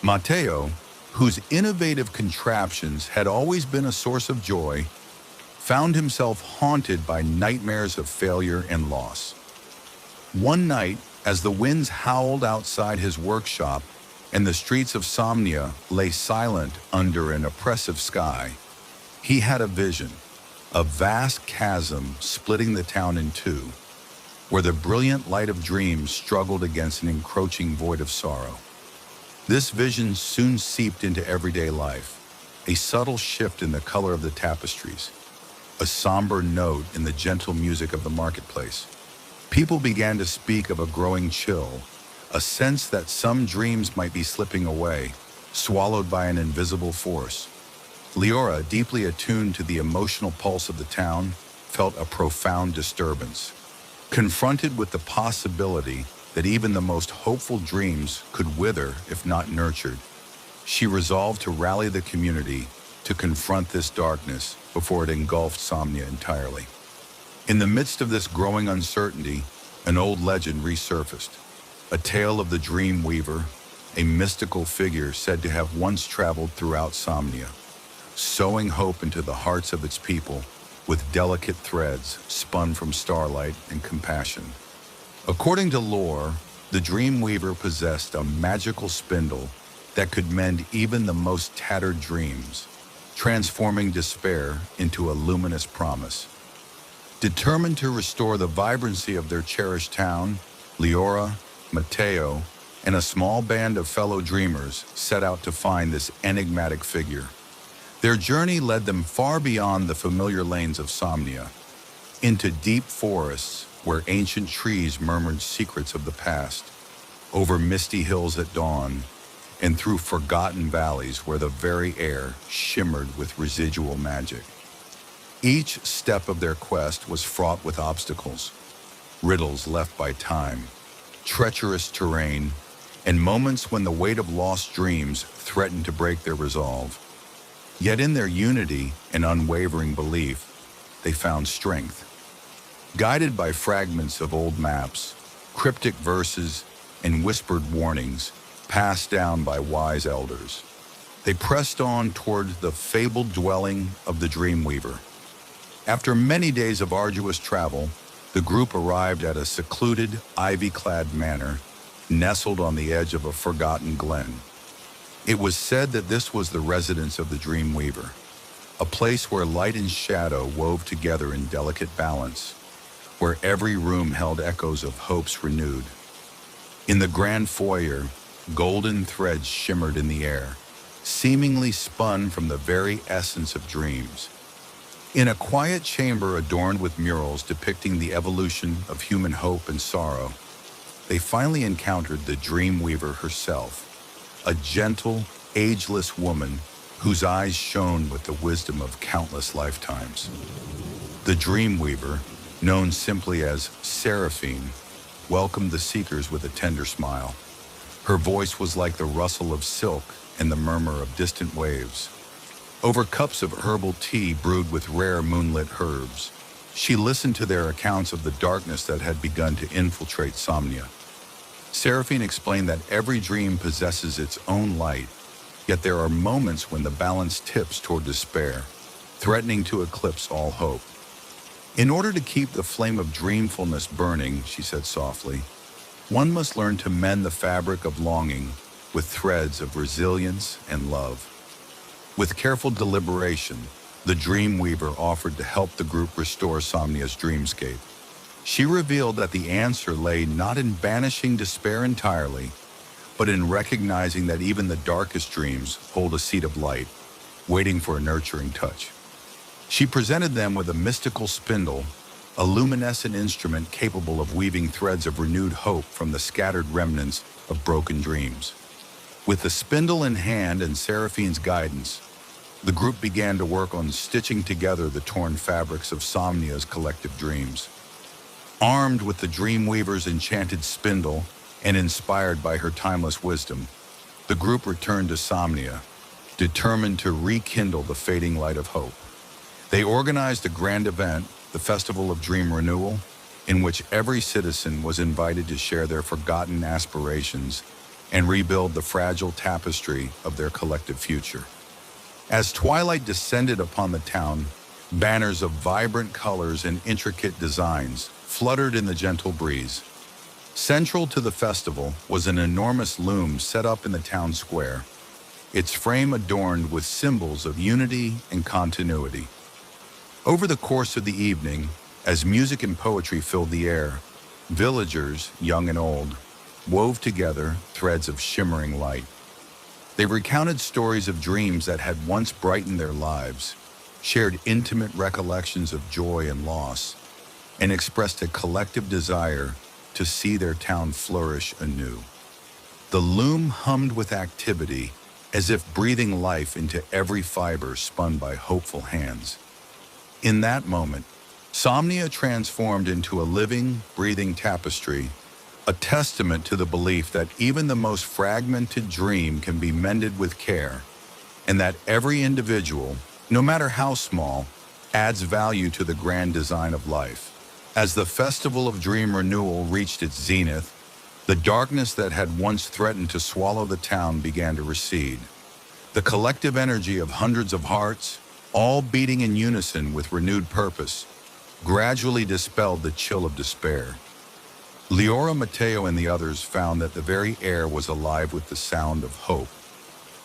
Matteo, whose innovative contraptions had always been a source of joy, found himself haunted by nightmares of failure and loss. One night, As the winds howled outside his workshop and the streets of Somnia lay silent under an oppressive sky, he had a vision, a vast chasm splitting the town in two, where the brilliant light of dreams struggled against an encroaching void of sorrow. This vision soon seeped into everyday life, a subtle shift in the color of the tapestries, a somber note in the gentle music of the marketplace. People began to speak of a growing chill, a sense that some dreams might be slipping away, swallowed by an invisible force. Leora, deeply attuned to the emotional pulse of the town, felt a profound disturbance. Confronted with the possibility that even the most hopeful dreams could wither if not nurtured, she resolved to rally the community to confront this darkness before it engulfed Somnia entirely. In the midst of this growing uncertainty, an old legend resurfaced, a tale of the dream weaver, a mystical figure said to have once traveled throughout Somnia, sowing hope into the hearts of its people with delicate threads spun from starlight and compassion. According to lore, the dream weaver possessed a magical spindle that could mend even the most tattered dreams, transforming despair into a luminous promise. Determined to restore the vibrancy of their cherished town, Leora, Matteo, and a small band of fellow dreamers set out to find this enigmatic figure. Their journey led them far beyond the familiar lanes of Somnia, into deep forests where ancient trees murmured secrets of the past, over misty hills at dawn, and through forgotten valleys where the very air shimmered with residual magic. Each step of their quest was fraught with obstacles, riddles left by time, treacherous terrain, and moments when the weight of lost dreams threatened to break their resolve. Yet in their unity and unwavering belief, they found strength. Guided by fragments of old maps, cryptic verses, and whispered warnings passed down by wise elders, they pressed on toward the fabled dwelling of the Dreamweaver. After many days of arduous travel, the group arrived at a secluded, ivy-clad manor nestled on the edge of a forgotten glen. It was said that this was the residence of the Dreamweaver, a place where light and shadow wove together in delicate balance, where every room held echoes of hopes renewed. In the grand foyer, golden threads shimmered in the air, seemingly spun from the very essence of dreams. In a quiet chamber adorned with murals depicting the evolution of human hope and sorrow, they finally encountered the Dreamweaver herself, a gentle, ageless woman whose eyes shone with the wisdom of countless lifetimes. The Dreamweaver, known simply as Seraphine, welcomed the seekers with a tender smile. Her voice was like the rustle of silk and the murmur of distant waves. Over cups of herbal tea brewed with rare moonlit herbs, she listened to their accounts of the darkness that had begun to infiltrate Somnia. Seraphine explained that every dream possesses its own light, yet there are moments when the balance tips toward despair, threatening to eclipse all hope. In order to keep the flame of dreamfulness burning, she said softly, one must learn to mend the fabric of longing with threads of resilience and love. With careful deliberation, the Dreamweaver offered to help the group restore Somnia's dreamscape. She revealed that the answer lay not in banishing despair entirely, but in recognizing that even the darkest dreams hold a seed of light, waiting for a nurturing touch. She presented them with a mystical spindle, a luminescent instrument capable of weaving threads of renewed hope from the scattered remnants of broken dreams. With the spindle in hand and Seraphine's guidance, the group began to work on stitching together the torn fabrics of Somnia's collective dreams. Armed with the Dreamweaver's enchanted spindle and inspired by her timeless wisdom, the group returned to Somnia, determined to rekindle the fading light of hope. They organized a grand event, the Festival of Dream Renewal, in which every citizen was invited to share their forgotten aspirations and rebuild the fragile tapestry of their collective future. As twilight descended upon the town, banners of vibrant colors and intricate designs fluttered in the gentle breeze. Central to the festival was an enormous loom set up in the town square, its frame adorned with symbols of unity and continuity. Over the course of the evening, as music and poetry filled the air, villagers, young and old, wove together threads of shimmering light. They recounted stories of dreams that had once brightened their lives, shared intimate recollections of joy and loss, and expressed a collective desire to see their town flourish anew. The loom hummed with activity, as if breathing life into every fiber spun by hopeful hands. In that moment, Somnia transformed into a living, breathing tapestry, a testament to the belief that even the most fragmented dream can be mended with care, and that every individual, no matter how small, adds value to the grand design of life. As the Festival of Dream Renewal reached its zenith, the darkness that had once threatened to swallow the town began to recede. The collective energy of hundreds of hearts, all beating in unison with renewed purpose, gradually dispelled the chill of despair. Leora, Mateo, and the others found that the very air was alive with the sound of hope,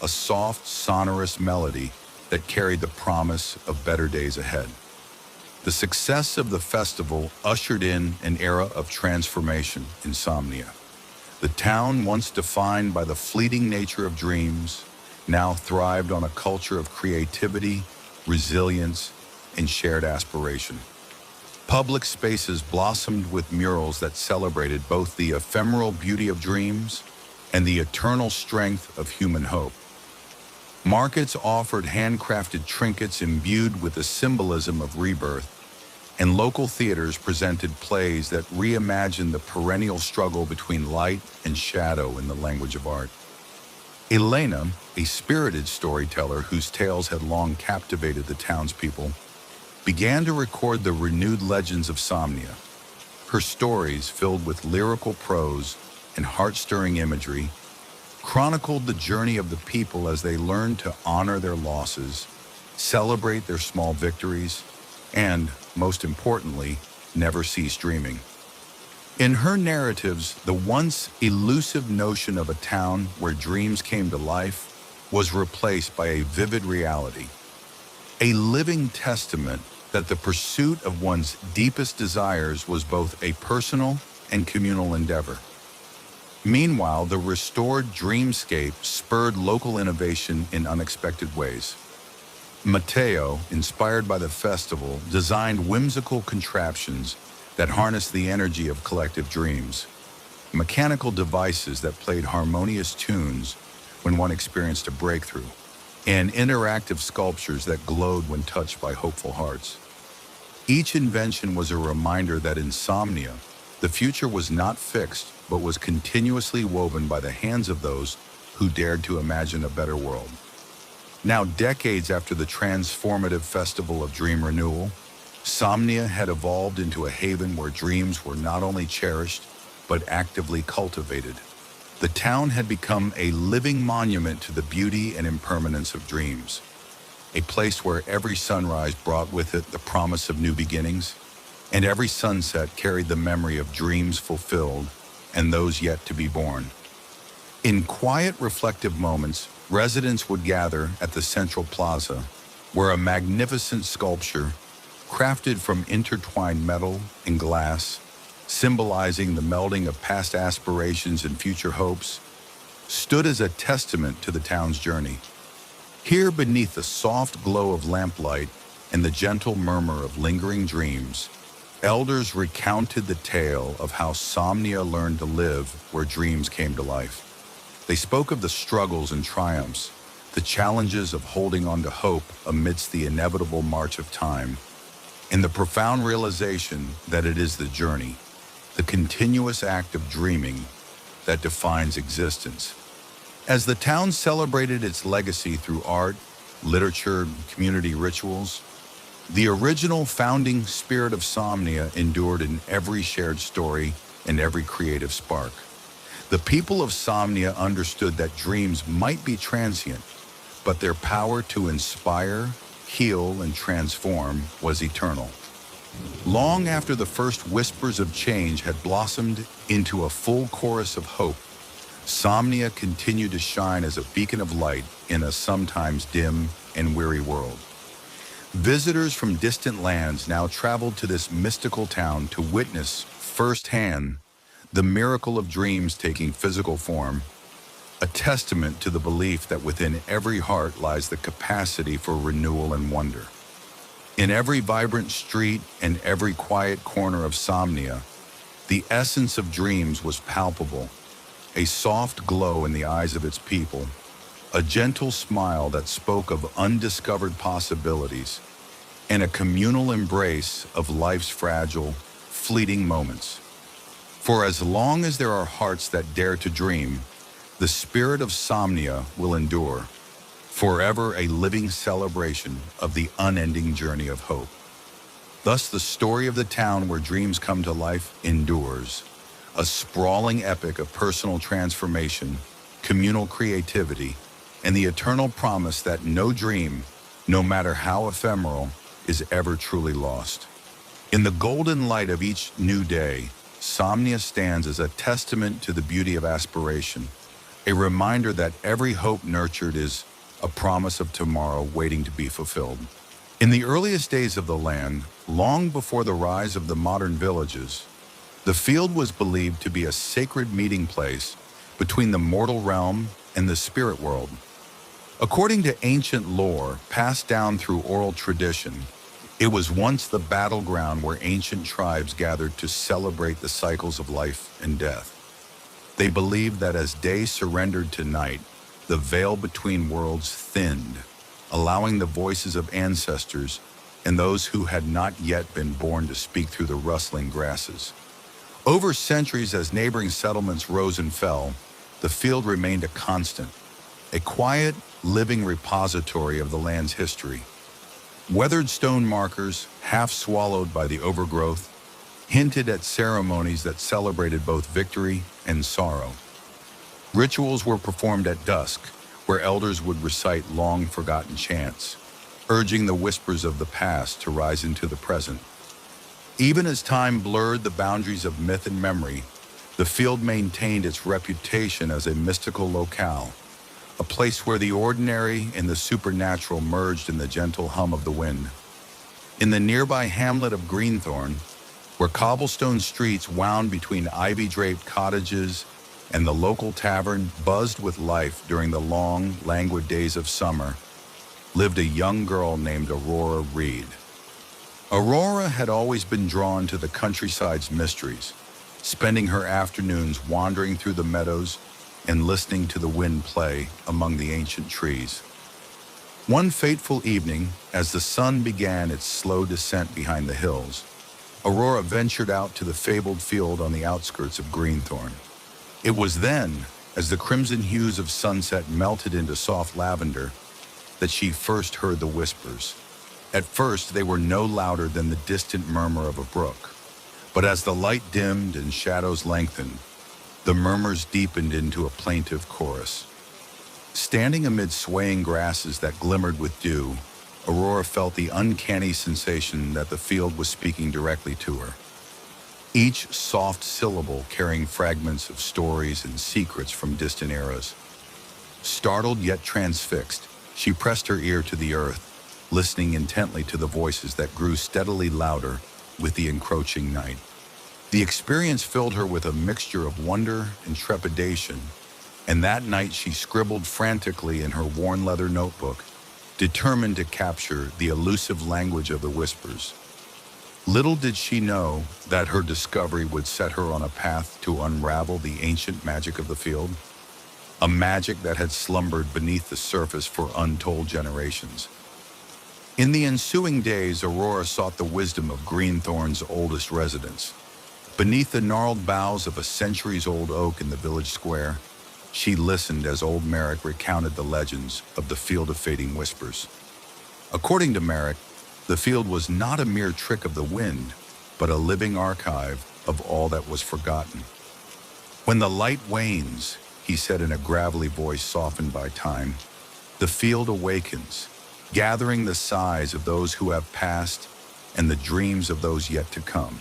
a soft, sonorous melody that carried the promise of better days ahead. The success of the festival ushered in an era of transformation in Somnia. The town, once defined by the fleeting nature of dreams, now thrived on a culture of creativity, resilience, and shared aspiration. Public spaces blossomed with murals that celebrated both the ephemeral beauty of dreams and the eternal strength of human hope. Markets offered handcrafted trinkets imbued with the symbolism of rebirth, and local theaters presented plays that reimagined the perennial struggle between light and shadow in the language of art. Elena, a spirited storyteller whose tales had long captivated the townspeople, began to record the renewed legends of Somnia. Her stories, filled with lyrical prose and heart-stirring imagery, chronicled the journey of the people as they learned to honor their losses, celebrate their small victories, and, most importantly, never cease dreaming. In her narratives, the once elusive notion of a town where dreams came to life was replaced by a vivid reality, a living testament that the pursuit of one's deepest desires was both a personal and communal endeavor. Meanwhile, the restored dreamscape spurred local innovation in unexpected ways. Mateo, inspired by the festival, designed whimsical contraptions that harnessed the energy of collective dreams, mechanical devices that played harmonious tunes when one experienced a breakthrough, and interactive sculptures that glowed when touched by hopeful hearts. Each invention was a reminder that in Somnia, the future was not fixed, but was continuously woven by the hands of those who dared to imagine a better world. Now, decades after the transformative Festival of Dream Renewal, Somnia had evolved into a haven where dreams were not only cherished, but actively cultivated. The town had become a living monument to the beauty and impermanence of dreams, a place where every sunrise brought with it the promise of new beginnings, and every sunset carried the memory of dreams fulfilled and those yet to be born. In quiet, reflective moments, residents would gather at the central plaza, where a magnificent sculpture, crafted from intertwined metal and glass, symbolizing the melding of past aspirations and future hopes, stood as a testament to the town's journey. Here, beneath the soft glow of lamplight and the gentle murmur of lingering dreams, elders recounted the tale of how Somnia learned to live where dreams came to life. They spoke of the struggles and triumphs, the challenges of holding on to hope amidst the inevitable march of time, and the profound realization that it is the journey, the continuous act of dreaming, that defines existence. As the town celebrated its legacy through art, literature, and community rituals, the original founding spirit of Somnia endured in every shared story and every creative spark. The people of Somnia understood that dreams might be transient, but their power to inspire, heal, and transform was eternal. Long after the first whispers of change had blossomed into a full chorus of hope, Somnia continued to shine as a beacon of light in a sometimes dim and weary world. Visitors from distant lands now traveled to this mystical town to witness firsthand the miracle of dreams taking physical form, a testament to the belief that within every heart lies the capacity for renewal and wonder. In every vibrant street and every quiet corner of Somnia, the essence of dreams was palpable, a soft glow in the eyes of its people, a gentle smile that spoke of undiscovered possibilities, and a communal embrace of life's fragile, fleeting moments. For as long as there are hearts that dare to dream, the spirit of Somnia will endure, forever a living celebration of the unending journey of hope. Thus, the story of the town where dreams come to life endures, a sprawling epic of personal transformation, communal creativity, and the eternal promise that no dream, no matter how ephemeral, is ever truly lost. In the golden light of each new day, Somnia stands as a testament to the beauty of aspiration, a reminder that every hope nurtured is a promise of tomorrow waiting to be fulfilled. In the earliest days of the land, long before the rise of the modern villages, the field was believed to be a sacred meeting place between the mortal realm and the spirit world. According to ancient lore passed down through oral tradition, it was once the battleground where ancient tribes gathered to celebrate the cycles of life and death. They believed that as day surrendered to night, the veil between worlds thinned, allowing the voices of ancestors and those who had not yet been born to speak through the rustling grasses. Over centuries, as neighboring settlements rose and fell, the field remained a constant, a quiet, living repository of the land's history. Weathered stone markers, half swallowed by the overgrowth, hinted at ceremonies that celebrated both victory and sorrow. Rituals were performed at dusk, where elders would recite long-forgotten chants, urging the whispers of the past to rise into the present. Even as time blurred the boundaries of myth and memory, the field maintained its reputation as a mystical locale, a place where the ordinary and the supernatural merged in the gentle hum of the wind. In the nearby hamlet of Greenthorn, where cobblestone streets wound between ivy-draped cottages and the local tavern buzzed with life during the long, languid days of summer, lived a young girl named Aurora Reed. Aurora had always been drawn to the countryside's mysteries, spending her afternoons wandering through the meadows and listening to the wind play among the ancient trees. One fateful evening, as the sun began its slow descent behind the hills, Aurora ventured out to the fabled field on the outskirts of Greenthorn. It was then, as the crimson hues of sunset melted into soft lavender, that she first heard the whispers. At first, they were no louder than the distant murmur of a brook. But as the light dimmed and shadows lengthened, the murmurs deepened into a plaintive chorus. Standing amid swaying grasses that glimmered with dew, Aurora felt the uncanny sensation that the field was speaking directly to her. Each soft syllable carrying fragments of stories and secrets from distant eras. Startled yet transfixed, she pressed her ear to the earth, listening intently to the voices that grew steadily louder with the encroaching night. The experience filled her with a mixture of wonder and trepidation, and that night she scribbled frantically in her worn leather notebook, determined to capture the elusive language of the whispers. Little did she know that her discovery would set her on a path to unravel the ancient magic of the field, a magic that had slumbered beneath the surface for untold generations. In the ensuing days, Aurora sought the wisdom of Greenthorn's oldest residents. Beneath the gnarled boughs of a centuries-old oak in the village square, she listened as old Merrick recounted the legends of the Field of Fading Whispers. According to Merrick, the field was not a mere trick of the wind, but a living archive of all that was forgotten. When the light wanes, he said in a gravelly voice softened by time, the field awakens, gathering the sighs of those who have passed and the dreams of those yet to come.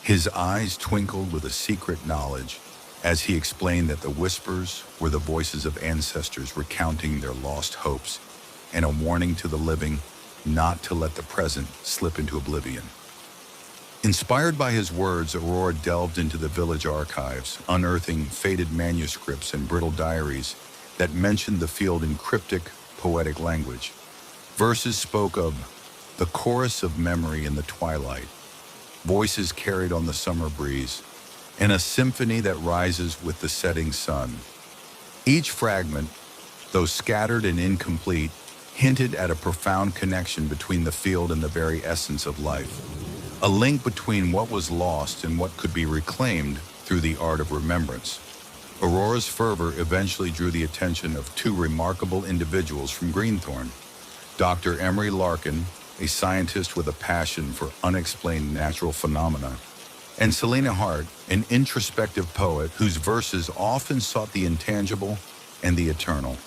His eyes twinkled with a secret knowledge as he explained that the whispers were the voices of ancestors recounting their lost hopes and a warning to the living not to let the present slip into oblivion. Inspired by his words, Aurora delved into the village archives, unearthing faded manuscripts and brittle diaries that mentioned the field in cryptic, poetic language. Verses spoke of the chorus of memory in the twilight, voices carried on the summer breeze, and a symphony that rises with the setting sun. Each fragment, though scattered and incomplete, hinted at a profound connection between the field and the very essence of life, a link between what was lost and what could be reclaimed through the art of remembrance. Aurora's fervor eventually drew the attention of two remarkable individuals from Greenthorn: Dr. Emery Larkin, a scientist with a passion for unexplained natural phenomena, and Selena Hart, an introspective poet whose verses often sought the intangible and the eternal.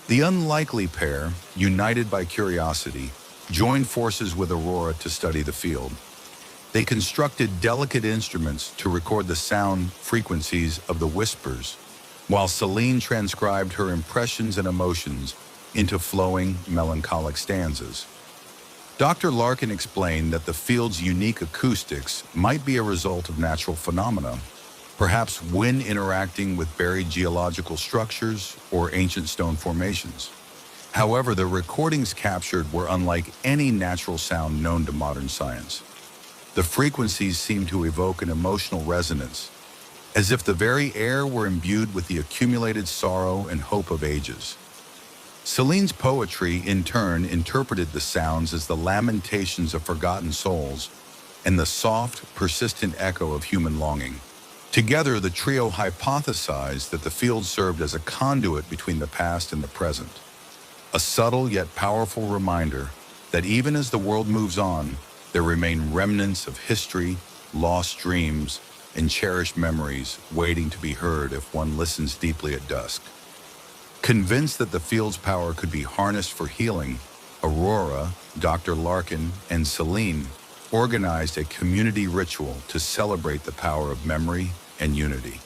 The unlikely pair, united by curiosity, joined forces with Aurora to study the field. They constructed delicate instruments to record the sound frequencies of the whispers, while Selene transcribed her impressions and emotions into flowing, melancholic stanzas. Dr. Larkin explained that the field's unique acoustics might be a result of natural phenomena, perhaps wind interacting with buried geological structures or ancient stone formations. However, the recordings captured were unlike any natural sound known to modern science. The frequencies seemed to evoke an emotional resonance, as if the very air were imbued with the accumulated sorrow and hope of ages. Celine's poetry, in turn, interpreted the sounds as the lamentations of forgotten souls and the soft, persistent echo of human longing. Together, the trio hypothesized that the field served as a conduit between the past and the present, a subtle yet powerful reminder that even as the world moves on, there remain remnants of history, lost dreams, and cherished memories waiting to be heard if one listens deeply at dusk. Convinced that the field's power could be harnessed for healing, Aurora, Dr. Larkin, and Selene organized a community ritual to celebrate the power of memory and unity.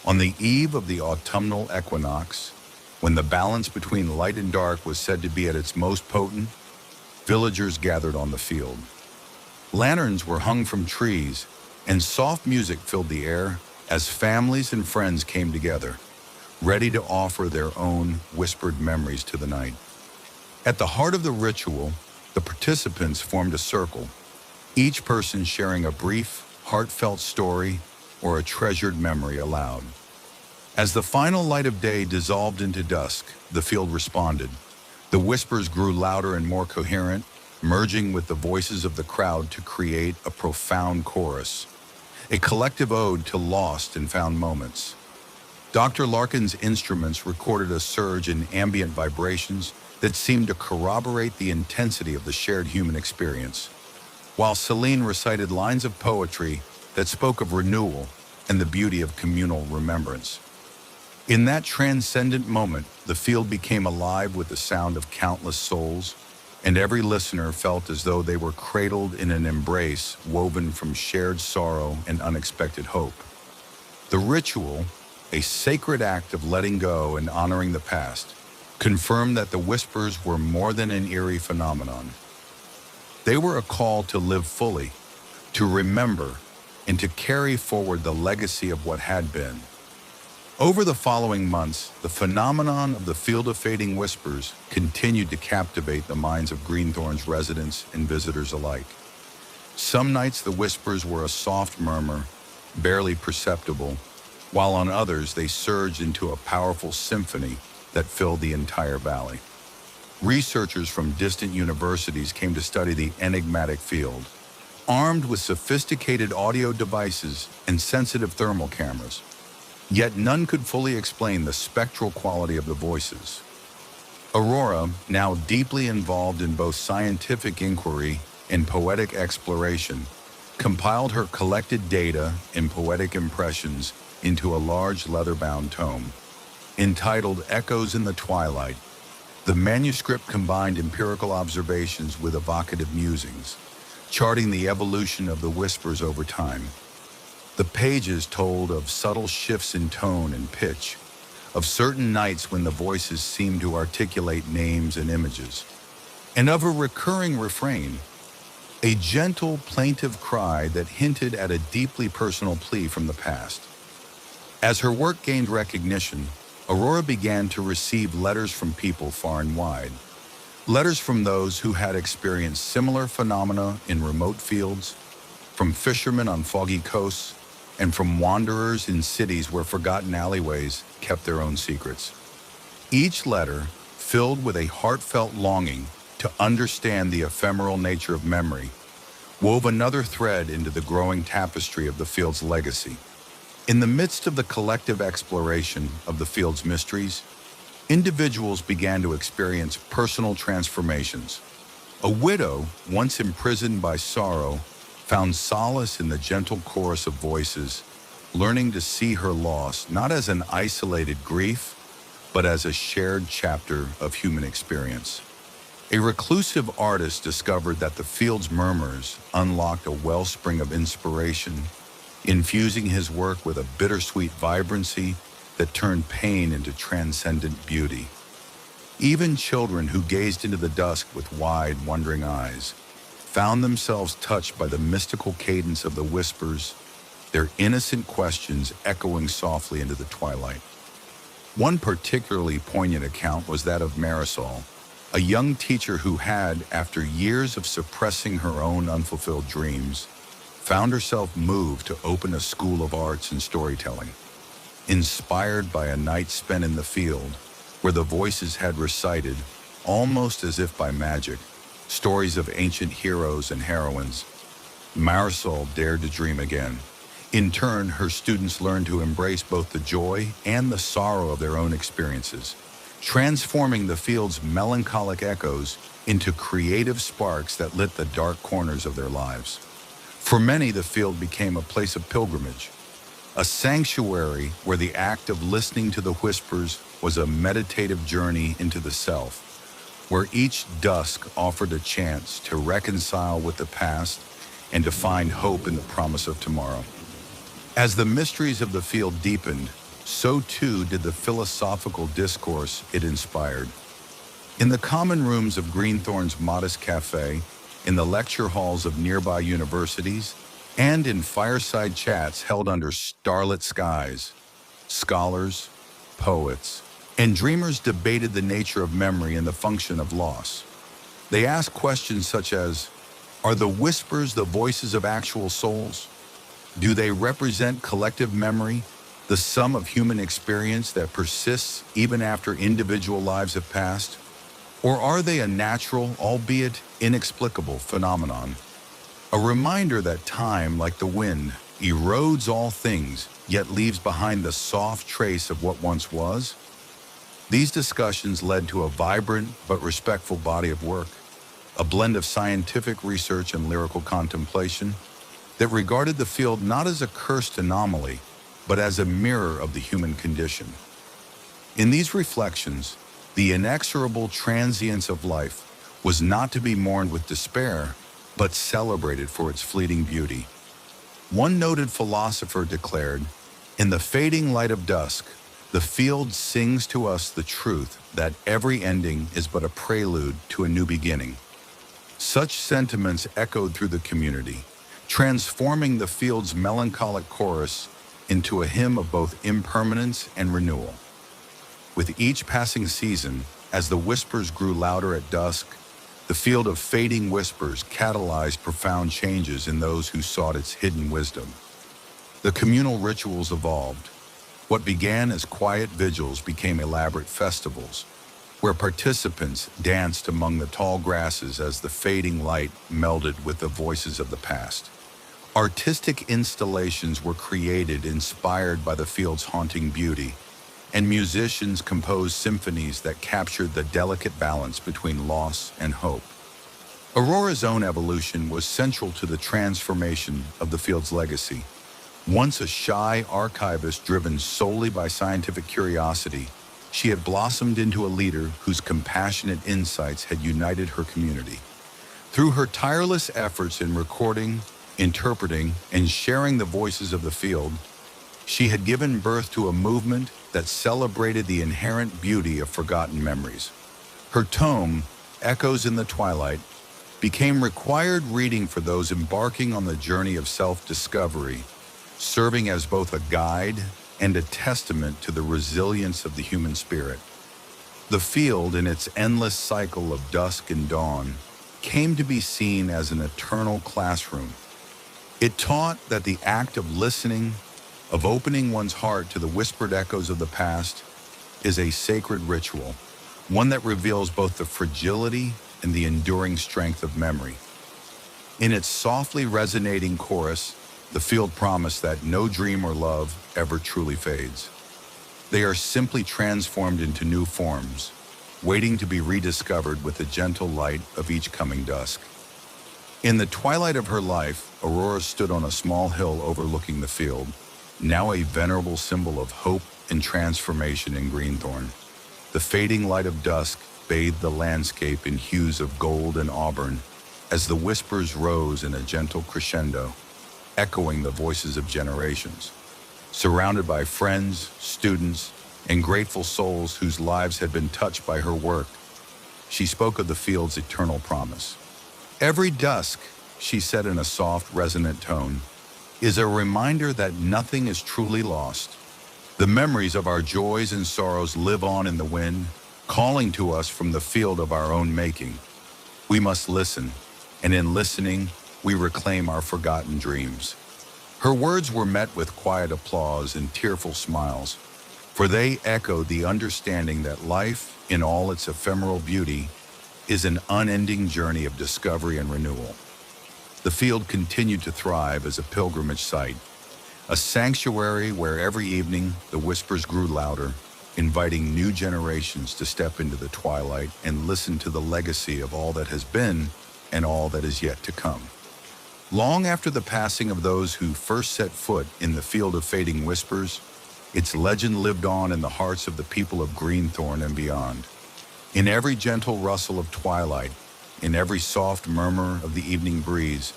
On the eve of the autumnal equinox, when the balance between light and dark was said to be at its most potent, villagers gathered on the field. Lanterns were hung from trees, and soft music filled the air as families and friends came together, ready to offer their own whispered memories to the night. At the heart of the ritual, the participants formed a circle, each person sharing a brief, heartfelt story or a treasured memory aloud. As the final light of day dissolved into dusk, the field responded. The whispers grew louder and more coherent, merging with the voices of the crowd to create a profound chorus, a collective ode to lost and found moments. Dr. Larkin's instruments recorded a surge in ambient vibrations that seemed to corroborate the intensity of the shared human experience, while Selene recited lines of poetry that spoke of renewal and the beauty of communal remembrance. In that transcendent moment, the field became alive with the sound of countless souls, and every listener felt as though they were cradled in an embrace woven from shared sorrow and unexpected hope. The ritual, a sacred act of letting go and honoring the past, confirmed that the whispers were more than an eerie phenomenon. They were a call to live fully, to remember, and to carry forward the legacy of what had been. Over the following months, the phenomenon of the Field of Fading Whispers continued to captivate the minds of Greenthorn's residents and visitors alike. Some nights the whispers were a soft murmur, barely perceptible, while on others they surged into a powerful symphony that filled the entire valley. Researchers from distant universities came to study the enigmatic field, armed with sophisticated audio devices and sensitive thermal cameras. Yet none could fully explain the spectral quality of the voices. Aurora, now deeply involved in both scientific inquiry and poetic exploration, compiled her collected data and poetic impressions into a large leather-bound tome. Entitled Echoes in the Twilight, The manuscript combined empirical observations with evocative musings, charting the evolution of the whispers over time. The pages told of subtle shifts in tone and pitch, of certain nights when the voices seemed to articulate names and images, and of a recurring refrain, a gentle, plaintive cry that hinted at a deeply personal plea from the past. As her work gained recognition, Aurora began to receive letters from people far and wide. Letters from those who had experienced similar phenomena in remote fields, from fishermen on foggy coasts, and from wanderers in cities where forgotten alleyways kept their own secrets. Each letter, filled with a heartfelt longing to understand the ephemeral nature of memory, wove another thread into the growing tapestry of the field's legacy. In the midst of the collective exploration of the field's mysteries, individuals began to experience personal transformations. A widow, once imprisoned by sorrow, found solace in the gentle chorus of voices, learning to see her loss not as an isolated grief, but as a shared chapter of human experience. A reclusive artist discovered that the field's murmurs unlocked a wellspring of inspiration, infusing his work with a bittersweet vibrancy that turned pain into transcendent beauty. Even children who gazed into the dusk with wide, wondering eyes found themselves touched by the mystical cadence of the whispers, their innocent questions echoing softly into the twilight. One particularly poignant account was that of Marisol, a young teacher who had, after years of suppressing her own unfulfilled dreams, found herself moved to open a school of arts and storytelling. Inspired by a night spent in the field, where the voices had recited, almost as if by magic, stories of ancient heroes and heroines, Marisol dared to dream again. In turn, her students learned to embrace both the joy and the sorrow of their own experiences, transforming the field's melancholic echoes into creative sparks that lit the dark corners of their lives. For many, the field became a place of pilgrimage, a sanctuary where the act of listening to the whispers was a meditative journey into the self, where each dusk offered a chance to reconcile with the past and to find hope in the promise of tomorrow. As the mysteries of the field deepened, so too did the philosophical discourse it inspired. In the common rooms of Greenthorn's modest cafe, in the lecture halls of nearby universities, and in fireside chats held under starlit skies, scholars, poets, and dreamers debated the nature of memory and the function of loss. They asked questions such as, are the whispers the voices of actual souls? Do they represent collective memory, the sum of human experience that persists even after individual lives have passed? Or are they a natural, albeit inexplicable phenomenon? A reminder that time, like the wind, erodes all things, yet leaves behind the soft trace of what once was? These discussions led to a vibrant but respectful body of work, a blend of scientific research and lyrical contemplation that regarded the field not as a cursed anomaly, but as a mirror of the human condition. In these reflections, the inexorable transience of life was not to be mourned with despair, but celebrated for its fleeting beauty. One noted philosopher declared, "In the fading light of dusk, the field sings to us the truth that every ending is but a prelude to a new beginning." Such sentiments echoed through the community, transforming the field's melancholic chorus into a hymn of both impermanence and renewal. With each passing season, as the whispers grew louder at dusk, the field of fading whispers catalyzed profound changes in those who sought its hidden wisdom. The communal rituals evolved. What began as quiet vigils became elaborate festivals, where participants danced among the tall grasses as the fading light melded with the voices of the past. Artistic installations were created inspired by the field's haunting beauty, and musicians composed symphonies that captured the delicate balance between loss and hope. Aurora's own evolution was central to the transformation of the field's legacy. Once a shy archivist driven solely by scientific curiosity, She had blossomed into a leader whose compassionate insights had united her community. Through her tireless efforts in recording, interpreting, and sharing the voices of the field, she had given birth to a movement that celebrated the inherent beauty of forgotten memories. Her tome, Echoes in the Twilight, became required reading for those embarking on the journey of self-discovery, serving as both a guide and a testament to the resilience of the human spirit. The field, in its endless cycle of dusk and dawn, came to be seen as an eternal classroom. It taught that the act of listening, of opening one's heart to the whispered echoes of the past, is a sacred ritual, one that reveals both the fragility and the enduring strength of memory. In its softly resonating chorus, the field promised that no dream or love ever truly fades. They are simply transformed into new forms, waiting to be rediscovered with the gentle light of each coming dusk. In the twilight of her life, Aurora stood on a small hill overlooking the field, now a venerable symbol of hope and transformation in Greenthorn. The fading light of dusk bathed the landscape in hues of gold and auburn as the whispers rose in a gentle crescendo, echoing the voices of generations. Surrounded by friends, students, and grateful souls whose lives had been touched by her work, she spoke of the field's eternal promise. Every dusk, she said in a soft, resonant tone, is a reminder that nothing is truly lost. The memories of our joys and sorrows live on in the wind, calling to us from the field of our own making. We must listen, and in listening, we reclaim our forgotten dreams. Her words were met with quiet applause and tearful smiles, for they echoed the understanding that life, in all its ephemeral beauty, is an unending journey of discovery and renewal. The field continued to thrive as a pilgrimage site, a sanctuary where every evening the whispers grew louder, inviting new generations to step into the twilight and listen to the legacy of all that has been and all that is yet to come. Long after the passing of those who first set foot in the field of fading whispers, its legend lived on in the hearts of the people of Greenthorn and beyond. In every gentle rustle of twilight, in every soft murmur of the evening breeze,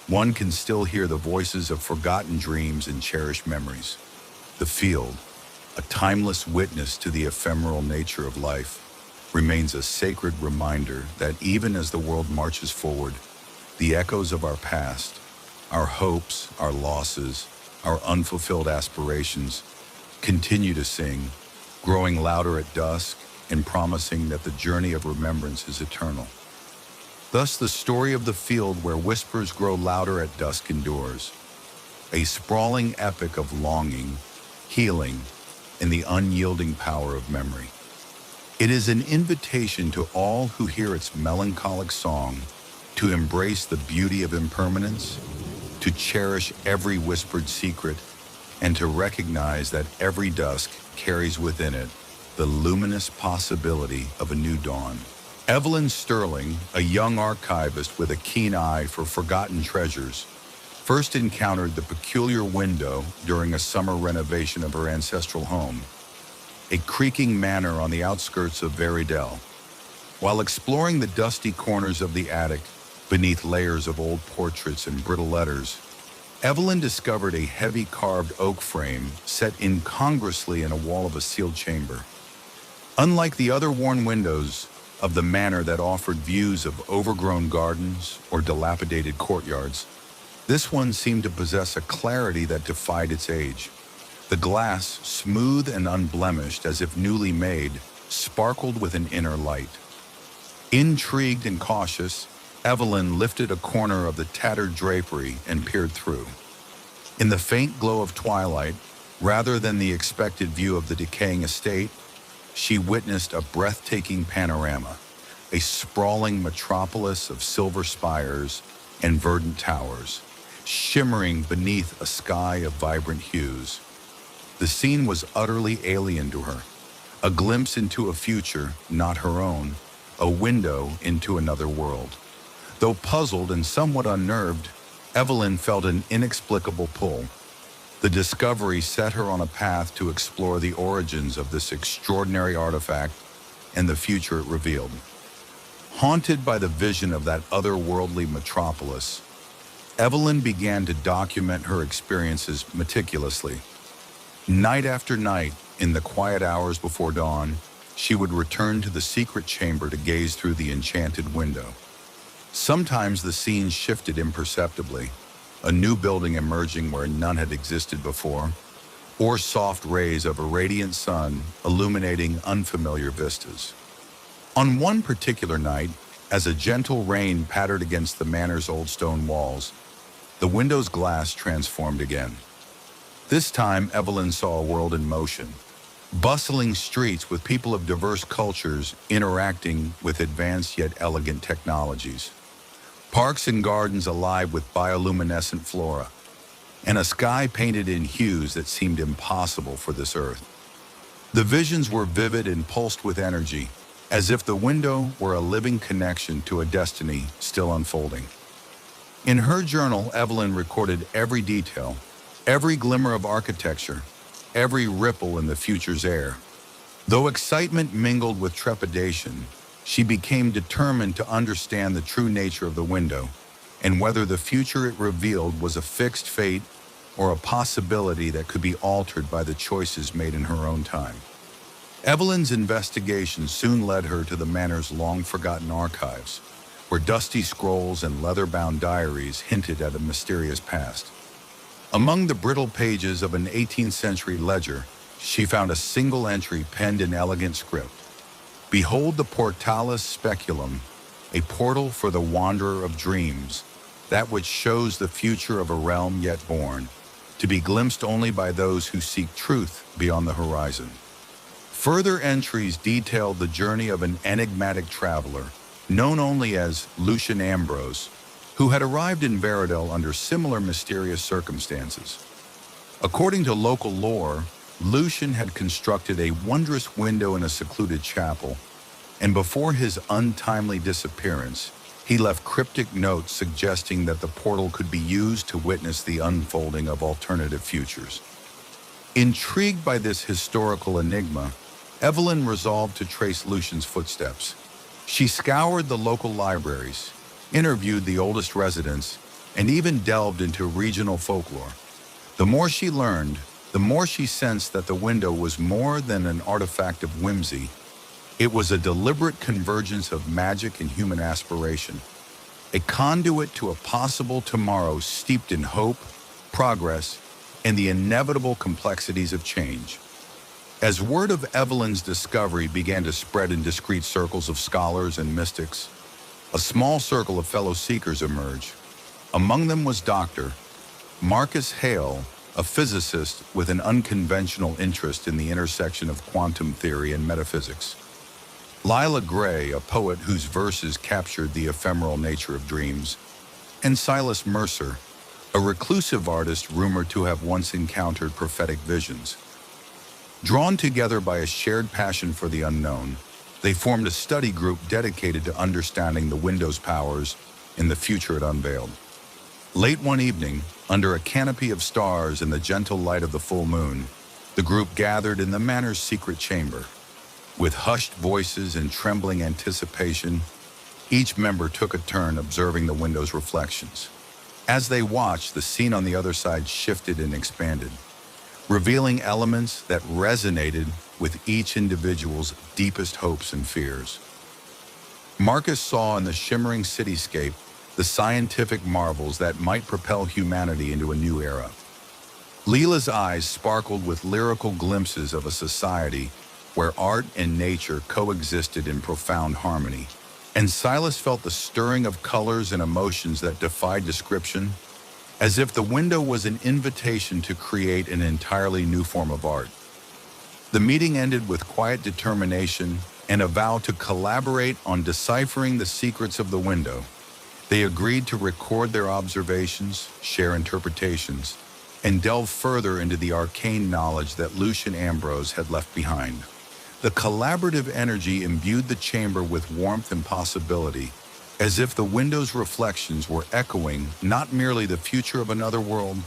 one can still hear the voices of forgotten dreams and cherished memories. The field, a timeless witness to the ephemeral nature of life, remains a sacred reminder that even as the world marches forward, the echoes of our past, our hopes, our losses, our unfulfilled aspirations, continue to sing, growing louder at dusk and promising that the journey of remembrance is eternal. Thus, the story of the field where whispers grow louder at dusk endures, a sprawling epic of longing, healing, and the unyielding power of memory. It is an invitation to all who hear its melancholic song to embrace the beauty of impermanence, to cherish every whispered secret, and to recognize that every dusk carries within it the luminous possibility of a new dawn. Evelyn Sterling, a young archivist with a keen eye for forgotten treasures, first encountered the peculiar window during a summer renovation of her ancestral home, a creaking manor on the outskirts of Veridell. While exploring the dusty corners of the attic beneath layers of old portraits and brittle letters, Evelyn discovered a heavy carved oak frame set incongruously in a wall of a sealed chamber. Unlike the other worn windows of the manor that offered views of overgrown gardens or dilapidated courtyards, this one seemed to possess a clarity that defied its age. The glass, smooth and unblemished as if newly made, sparkled with an inner light. Intrigued and cautious, Evelyn lifted a corner of the tattered drapery and peered through. In the faint glow of twilight, rather than the expected view of the decaying estate, she witnessed a breathtaking panorama, a sprawling metropolis of silver spires and verdant towers, shimmering beneath a sky of vibrant hues. The scene was utterly alien to her, a glimpse into a future not her own, a window into another world. Though puzzled and somewhat unnerved, Evelyn felt an inexplicable pull. The discovery set her on a path to explore the origins of this extraordinary artifact and the future it revealed. Haunted by the vision of that otherworldly metropolis, Evelyn began to document her experiences meticulously. Night after night, in the quiet hours before dawn, she would return to the secret chamber to gaze through the enchanted window. Sometimes the scene shifted imperceptibly, a new building emerging where none had existed before, or soft rays of a radiant sun illuminating unfamiliar vistas. On one particular night, as a gentle rain pattered against the manor's old stone walls, the window's glass transformed again. This time, Evelyn saw a world in motion. Bustling streets with people of diverse cultures interacting with advanced yet elegant technologies. Parks and gardens alive with bioluminescent flora, and a sky painted in hues that seemed impossible for this earth. The visions were vivid and pulsed with energy, as if the window were a living connection to a destiny still unfolding. In her journal, Evelyn recorded every detail, every glimmer of architecture, every ripple in the future's air. Though excitement mingled with trepidation, she became determined to understand the true nature of the window and whether the future it revealed was a fixed fate or a possibility that could be altered by the choices made in her own time. Evelyn's investigation soon led her to the manor's long-forgotten archives, where dusty scrolls and leather-bound diaries hinted at a mysterious past. Among the brittle pages of an 18th century ledger, she found a single entry penned in elegant script. "Behold the portalis speculum, a portal for the wanderer of dreams, that which shows the future of a realm yet born, to be glimpsed only by those who seek truth beyond the horizon." Further entries detailed the journey of an enigmatic traveler, known only as Lucian Ambrose, who had arrived in Veridel under similar mysterious circumstances. According to local lore, Lucian had constructed a wondrous window in a secluded chapel, and before his untimely disappearance, he left cryptic notes suggesting that the portal could be used to witness the unfolding of alternative futures. Intrigued by this historical enigma, Evelyn resolved to trace Lucian's footsteps. She scoured the local libraries, interviewed the oldest residents, and even delved into regional folklore. The more she learned, the more she sensed that the window was more than an artifact of whimsy. It was a deliberate convergence of magic and human aspiration, a conduit to a possible tomorrow steeped in hope, progress, and the inevitable complexities of change. As word of Evelyn's discovery began to spread in discreet circles of scholars and mystics, a small circle of fellow seekers emerged. Among them was Dr. Marcus Hale, a physicist with an unconventional interest in the intersection of quantum theory and metaphysics. Lila Gray, a poet whose verses captured the ephemeral nature of dreams. And Silas Mercer, a reclusive artist rumored to have once encountered prophetic visions. Drawn together by a shared passion for the unknown, they formed a study group dedicated to understanding the window's powers in the future it unveiled. Late one evening, under a canopy of stars and the gentle light of the full moon, the group gathered in the manor's secret chamber. With hushed voices and trembling anticipation, each member took a turn observing the window's reflections. As they watched, the scene on the other side shifted and expanded, revealing elements that resonated with each individual's deepest hopes and fears. Marcus saw in the shimmering cityscape the scientific marvels that might propel humanity into a new era. Leela's eyes sparkled with lyrical glimpses of a society where art and nature coexisted in profound harmony, and Silas felt the stirring of colors and emotions that defied description, as if the window was an invitation to create an entirely new form of art. The meeting ended with quiet determination and a vow to collaborate on deciphering the secrets of the window. They agreed to record their observations, share interpretations, and delve further into the arcane knowledge that Lucian Ambrose had left behind. The collaborative energy imbued the chamber with warmth and possibility, as if the window's reflections were echoing not merely the future of another world,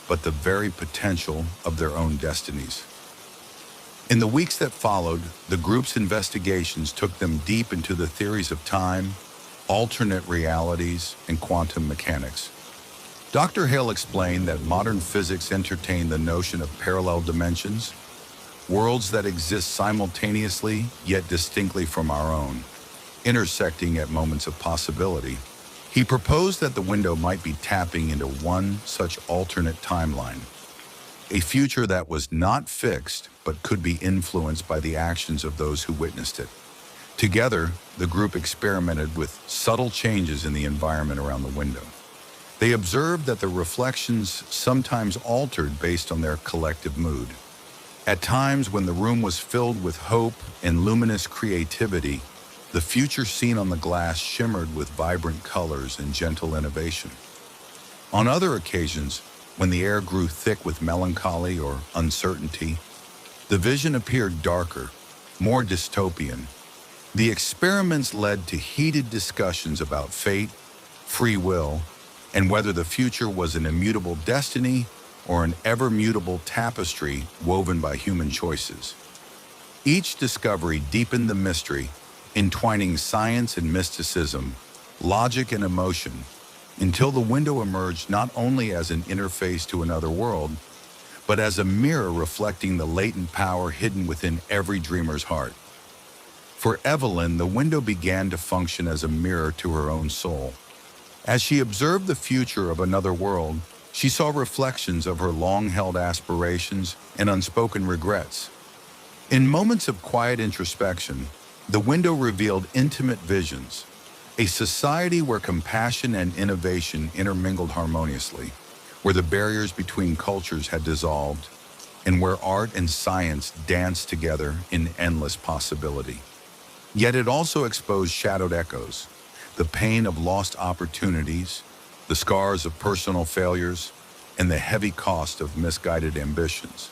but the very potential of their own destinies. In the weeks that followed, the group's investigations took them deep into the theories of time, alternate realities, and quantum mechanics. Dr. Hale explained that modern physics entertained the notion of parallel dimensions, worlds that exist simultaneously yet distinctly from our own, intersecting at moments of possibility. He proposed that the window might be tapping into one such alternate timeline, a future that was not fixed but could be influenced by the actions of those who witnessed it. Together, the group experimented with subtle changes in the environment around the window. They observed that the reflections sometimes altered based on their collective mood. At times, when the room was filled with hope and luminous creativity, the future seen on the glass shimmered with vibrant colors and gentle innovation. On other occasions, when the air grew thick with melancholy or uncertainty, the vision appeared darker, more dystopian. The experiments led to heated discussions about fate, free will, and whether the future was an immutable destiny or an ever-mutable tapestry woven by human choices. Each discovery deepened the mystery, entwining science and mysticism, logic and emotion, until the window emerged not only as an interface to another world, but as a mirror reflecting the latent power hidden within every dreamer's heart. For Evelyn, the window began to function as a mirror to her own soul. As she observed the future of another world, she saw reflections of her long-held aspirations and unspoken regrets. In moments of quiet introspection, the window revealed intimate visions, a society where compassion and innovation intermingled harmoniously, where the barriers between cultures had dissolved, and where art and science danced together in endless possibility. Yet it also exposed shadowed echoes, the pain of lost opportunities, the scars of personal failures, and the heavy cost of misguided ambitions.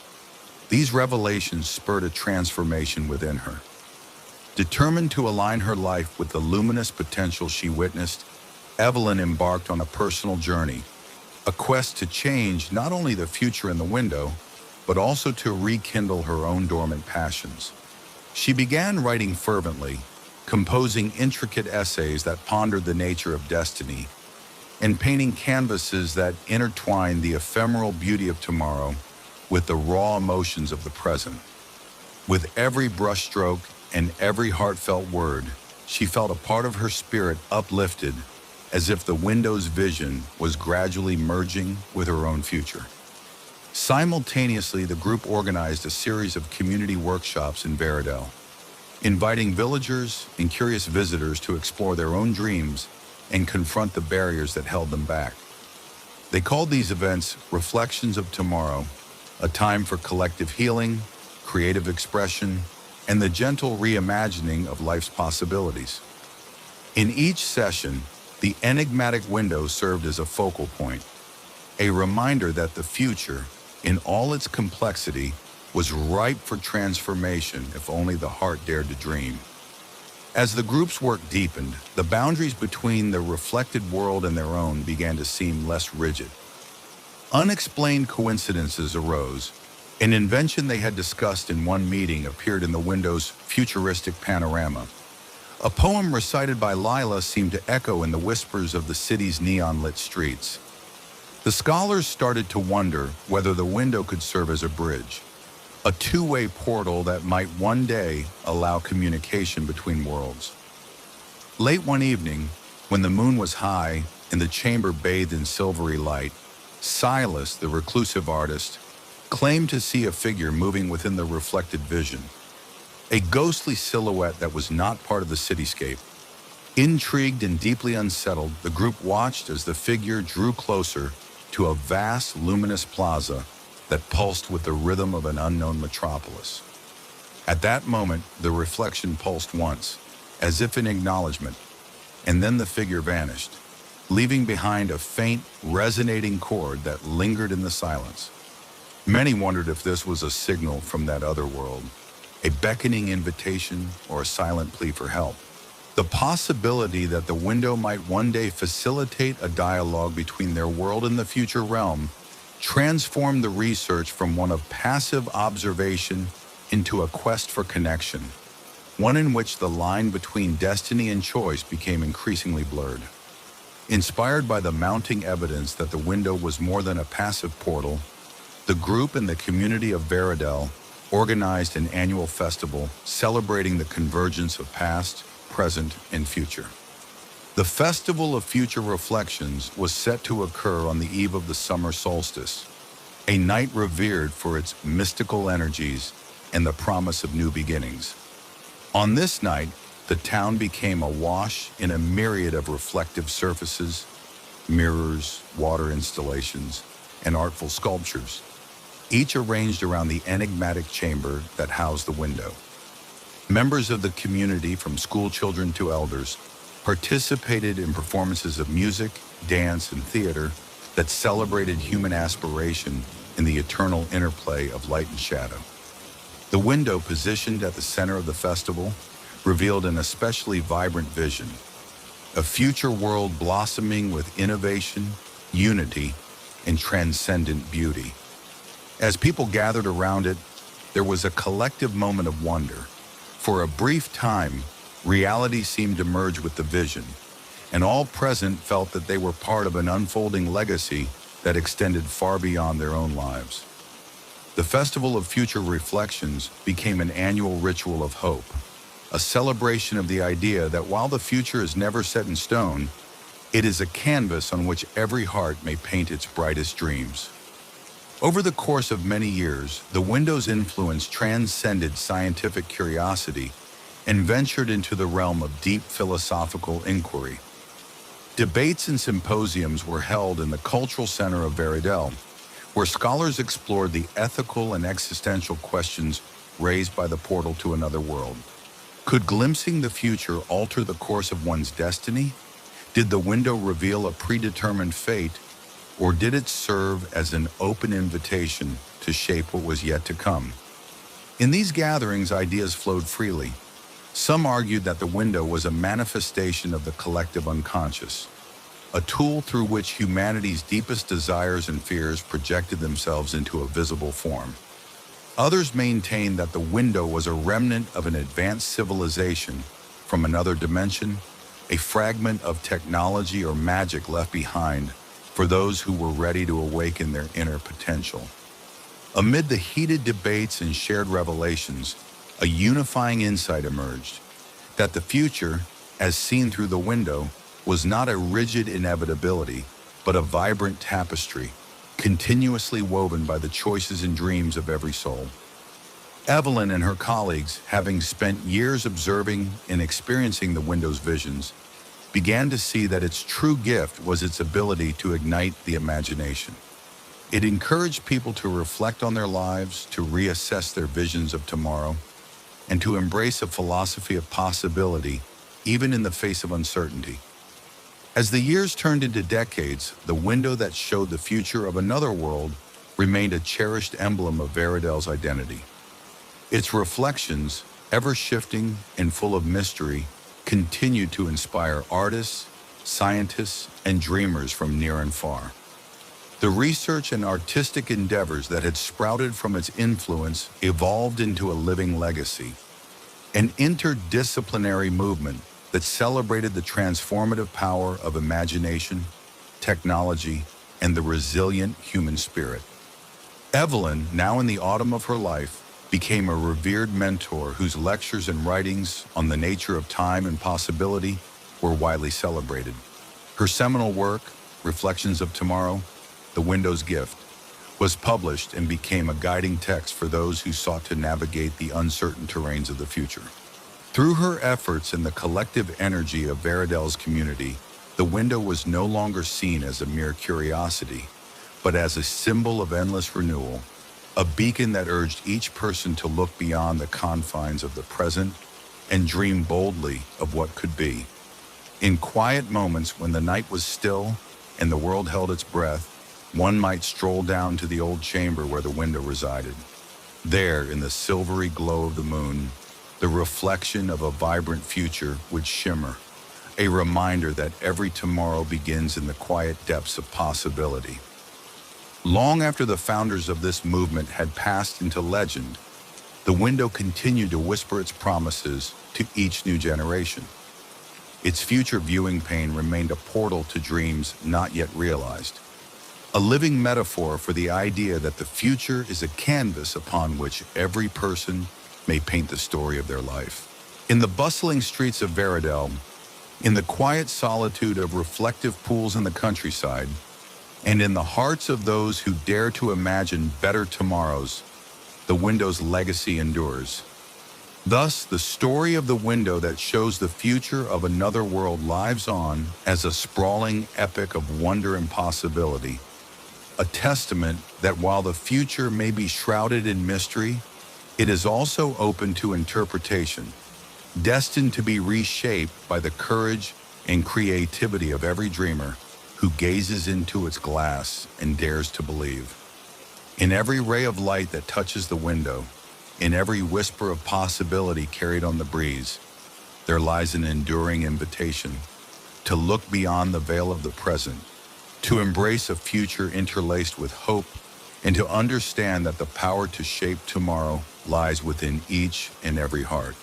These revelations spurred a transformation within her. Determined to align her life with the luminous potential she witnessed, Evelyn embarked on a personal journey, a quest to change not only the future in the window, but also to rekindle her own dormant passions. She began writing fervently, composing intricate essays that pondered the nature of destiny, and painting canvases that intertwined the ephemeral beauty of tomorrow with the raw emotions of the present. With every brushstroke and every heartfelt word, she felt a part of her spirit uplifted, as if the window's vision was gradually merging with her own future. Simultaneously, the group organized a series of community workshops in Veradell, inviting villagers and curious visitors to explore their own dreams and confront the barriers that held them back. They called these events Reflections of Tomorrow, a time for collective healing, creative expression, and the gentle reimagining of life's possibilities. In each session, the enigmatic window served as a focal point, a reminder that the future, in all its complexity, was ripe for transformation if only the heart dared to dream. As the group's work deepened, the boundaries between the reflected world and their own began to seem less rigid. Unexplained coincidences arose. An invention they had discussed in one meeting appeared in the window's futuristic panorama. A poem recited by Lila seemed to echo in the whispers of the city's neon-lit streets. The scholars started to wonder whether the window could serve as a bridge, a two-way portal that might one day allow communication between worlds. Late one evening, when the moon was high and the chamber bathed in silvery light, Silas, the reclusive artist, claimed to see a figure moving within the reflected vision, a ghostly silhouette that was not part of the cityscape. Intrigued and deeply unsettled, the group watched as the figure drew closer to a vast, luminous plaza that pulsed with the rhythm of an unknown metropolis. At that moment, the reflection pulsed once, as if in acknowledgement, and then the figure vanished, leaving behind a faint, resonating chord that lingered in the silence. Many wondered if this was a signal from that other world, a beckoning invitation or a silent plea for help. The possibility that the window might one day facilitate a dialogue between their world and the future realm transformed the research from one of passive observation into a quest for connection, one in which the line between destiny and choice became increasingly blurred. Inspired by the mounting evidence that the window was more than a passive portal, the group and the community of Veridel organized an annual festival celebrating the convergence of past, present, and future. The Festival of Future Reflections was set to occur on the eve of the summer solstice, a night revered for its mystical energies and the promise of new beginnings. On this night, the town became awash in a myriad of reflective surfaces, mirrors, water installations, and artful sculptures, each arranged around the enigmatic chamber that housed the window. Members of the community, from school children to elders, participated in performances of music, dance, and theater that celebrated human aspiration in the eternal interplay of light and shadow. The window, positioned at the center of the festival, revealed an especially vibrant vision, a future world blossoming with innovation, unity, and transcendent beauty. As people gathered around it, there was a collective moment of wonder. For a brief time, reality seemed to merge with the vision, and all present felt that they were part of an unfolding legacy that extended far beyond their own lives. The Festival of Future Reflections became an annual ritual of hope, a celebration of the idea that while the future is never set in stone, it is a canvas on which every heart may paint its brightest dreams. Over the course of many years, the window's influence transcended scientific curiosity and ventured into the realm of deep philosophical inquiry. Debates and symposiums were held in the cultural center of Veridel, where scholars explored the ethical and existential questions raised by the portal to another world. Could glimpsing the future alter the course of one's destiny? Did the window reveal a predetermined fate, or did it serve as an open invitation to shape what was yet to come? In these gatherings, ideas flowed freely. Some argued that the window was a manifestation of the collective unconscious, a tool through which humanity's deepest desires and fears projected themselves into a visible form. Others maintained that the window was a remnant of an advanced civilization from another dimension, a fragment of technology or magic left behind for those who were ready to awaken their inner potential. Amid the heated debates and shared revelations, a unifying insight emerged: that the future, as seen through the window, was not a rigid inevitability, but a vibrant tapestry, continuously woven by the choices and dreams of every soul. Evelyn and her colleagues, having spent years observing and experiencing the window's visions, began to see that its true gift was its ability to ignite the imagination. It encouraged people to reflect on their lives, to reassess their visions of tomorrow, and to embrace a philosophy of possibility, even in the face of uncertainty. As the years turned into decades, the window that showed the future of another world remained a cherished emblem of Veridel's identity. Its reflections, ever-shifting and full of mystery, continued to inspire artists, scientists, and dreamers from near and far. The research and artistic endeavors that had sprouted from its influence evolved into a living legacy, an interdisciplinary movement that celebrated the transformative power of imagination, technology, and the resilient human spirit. Evelyn, now in the autumn of her life, became a revered mentor whose lectures and writings on the nature of time and possibility were widely celebrated. Her seminal work, Reflections of Tomorrow, The Window's Gift, was published and became a guiding text for those who sought to navigate the uncertain terrains of the future. Through her efforts and the collective energy of Veridel's community, the window was no longer seen as a mere curiosity, but as a symbol of endless renewal, a beacon that urged each person to look beyond the confines of the present and dream boldly of what could be. In quiet moments when the night was still and the world held its breath, one might stroll down to the old chamber where the window resided. There, in the silvery glow of the moon, the reflection of a vibrant future would shimmer, a reminder that every tomorrow begins in the quiet depths of possibility. Long after the founders of this movement had passed into legend, the window continued to whisper its promises to each new generation. Its future viewing pane remained a portal to dreams not yet realized, a living metaphor for the idea that the future is a canvas upon which every person may paint the story of their life. In the bustling streets of Varadel, in the quiet solitude of reflective pools in the countryside, and in the hearts of those who dare to imagine better tomorrows, the window's legacy endures. Thus, the story of the window that shows the future of another world lives on as a sprawling epic of wonder and possibility, a testament that while the future may be shrouded in mystery, it is also open to interpretation, destined to be reshaped by the courage and creativity of every dreamer who gazes into its glass and dares to believe. In every ray of light that touches the window, in every whisper of possibility carried on the breeze, there lies an enduring invitation to look beyond the veil of the present, to embrace a future interlaced with hope, and to understand that the power to shape tomorrow lies within each and every heart.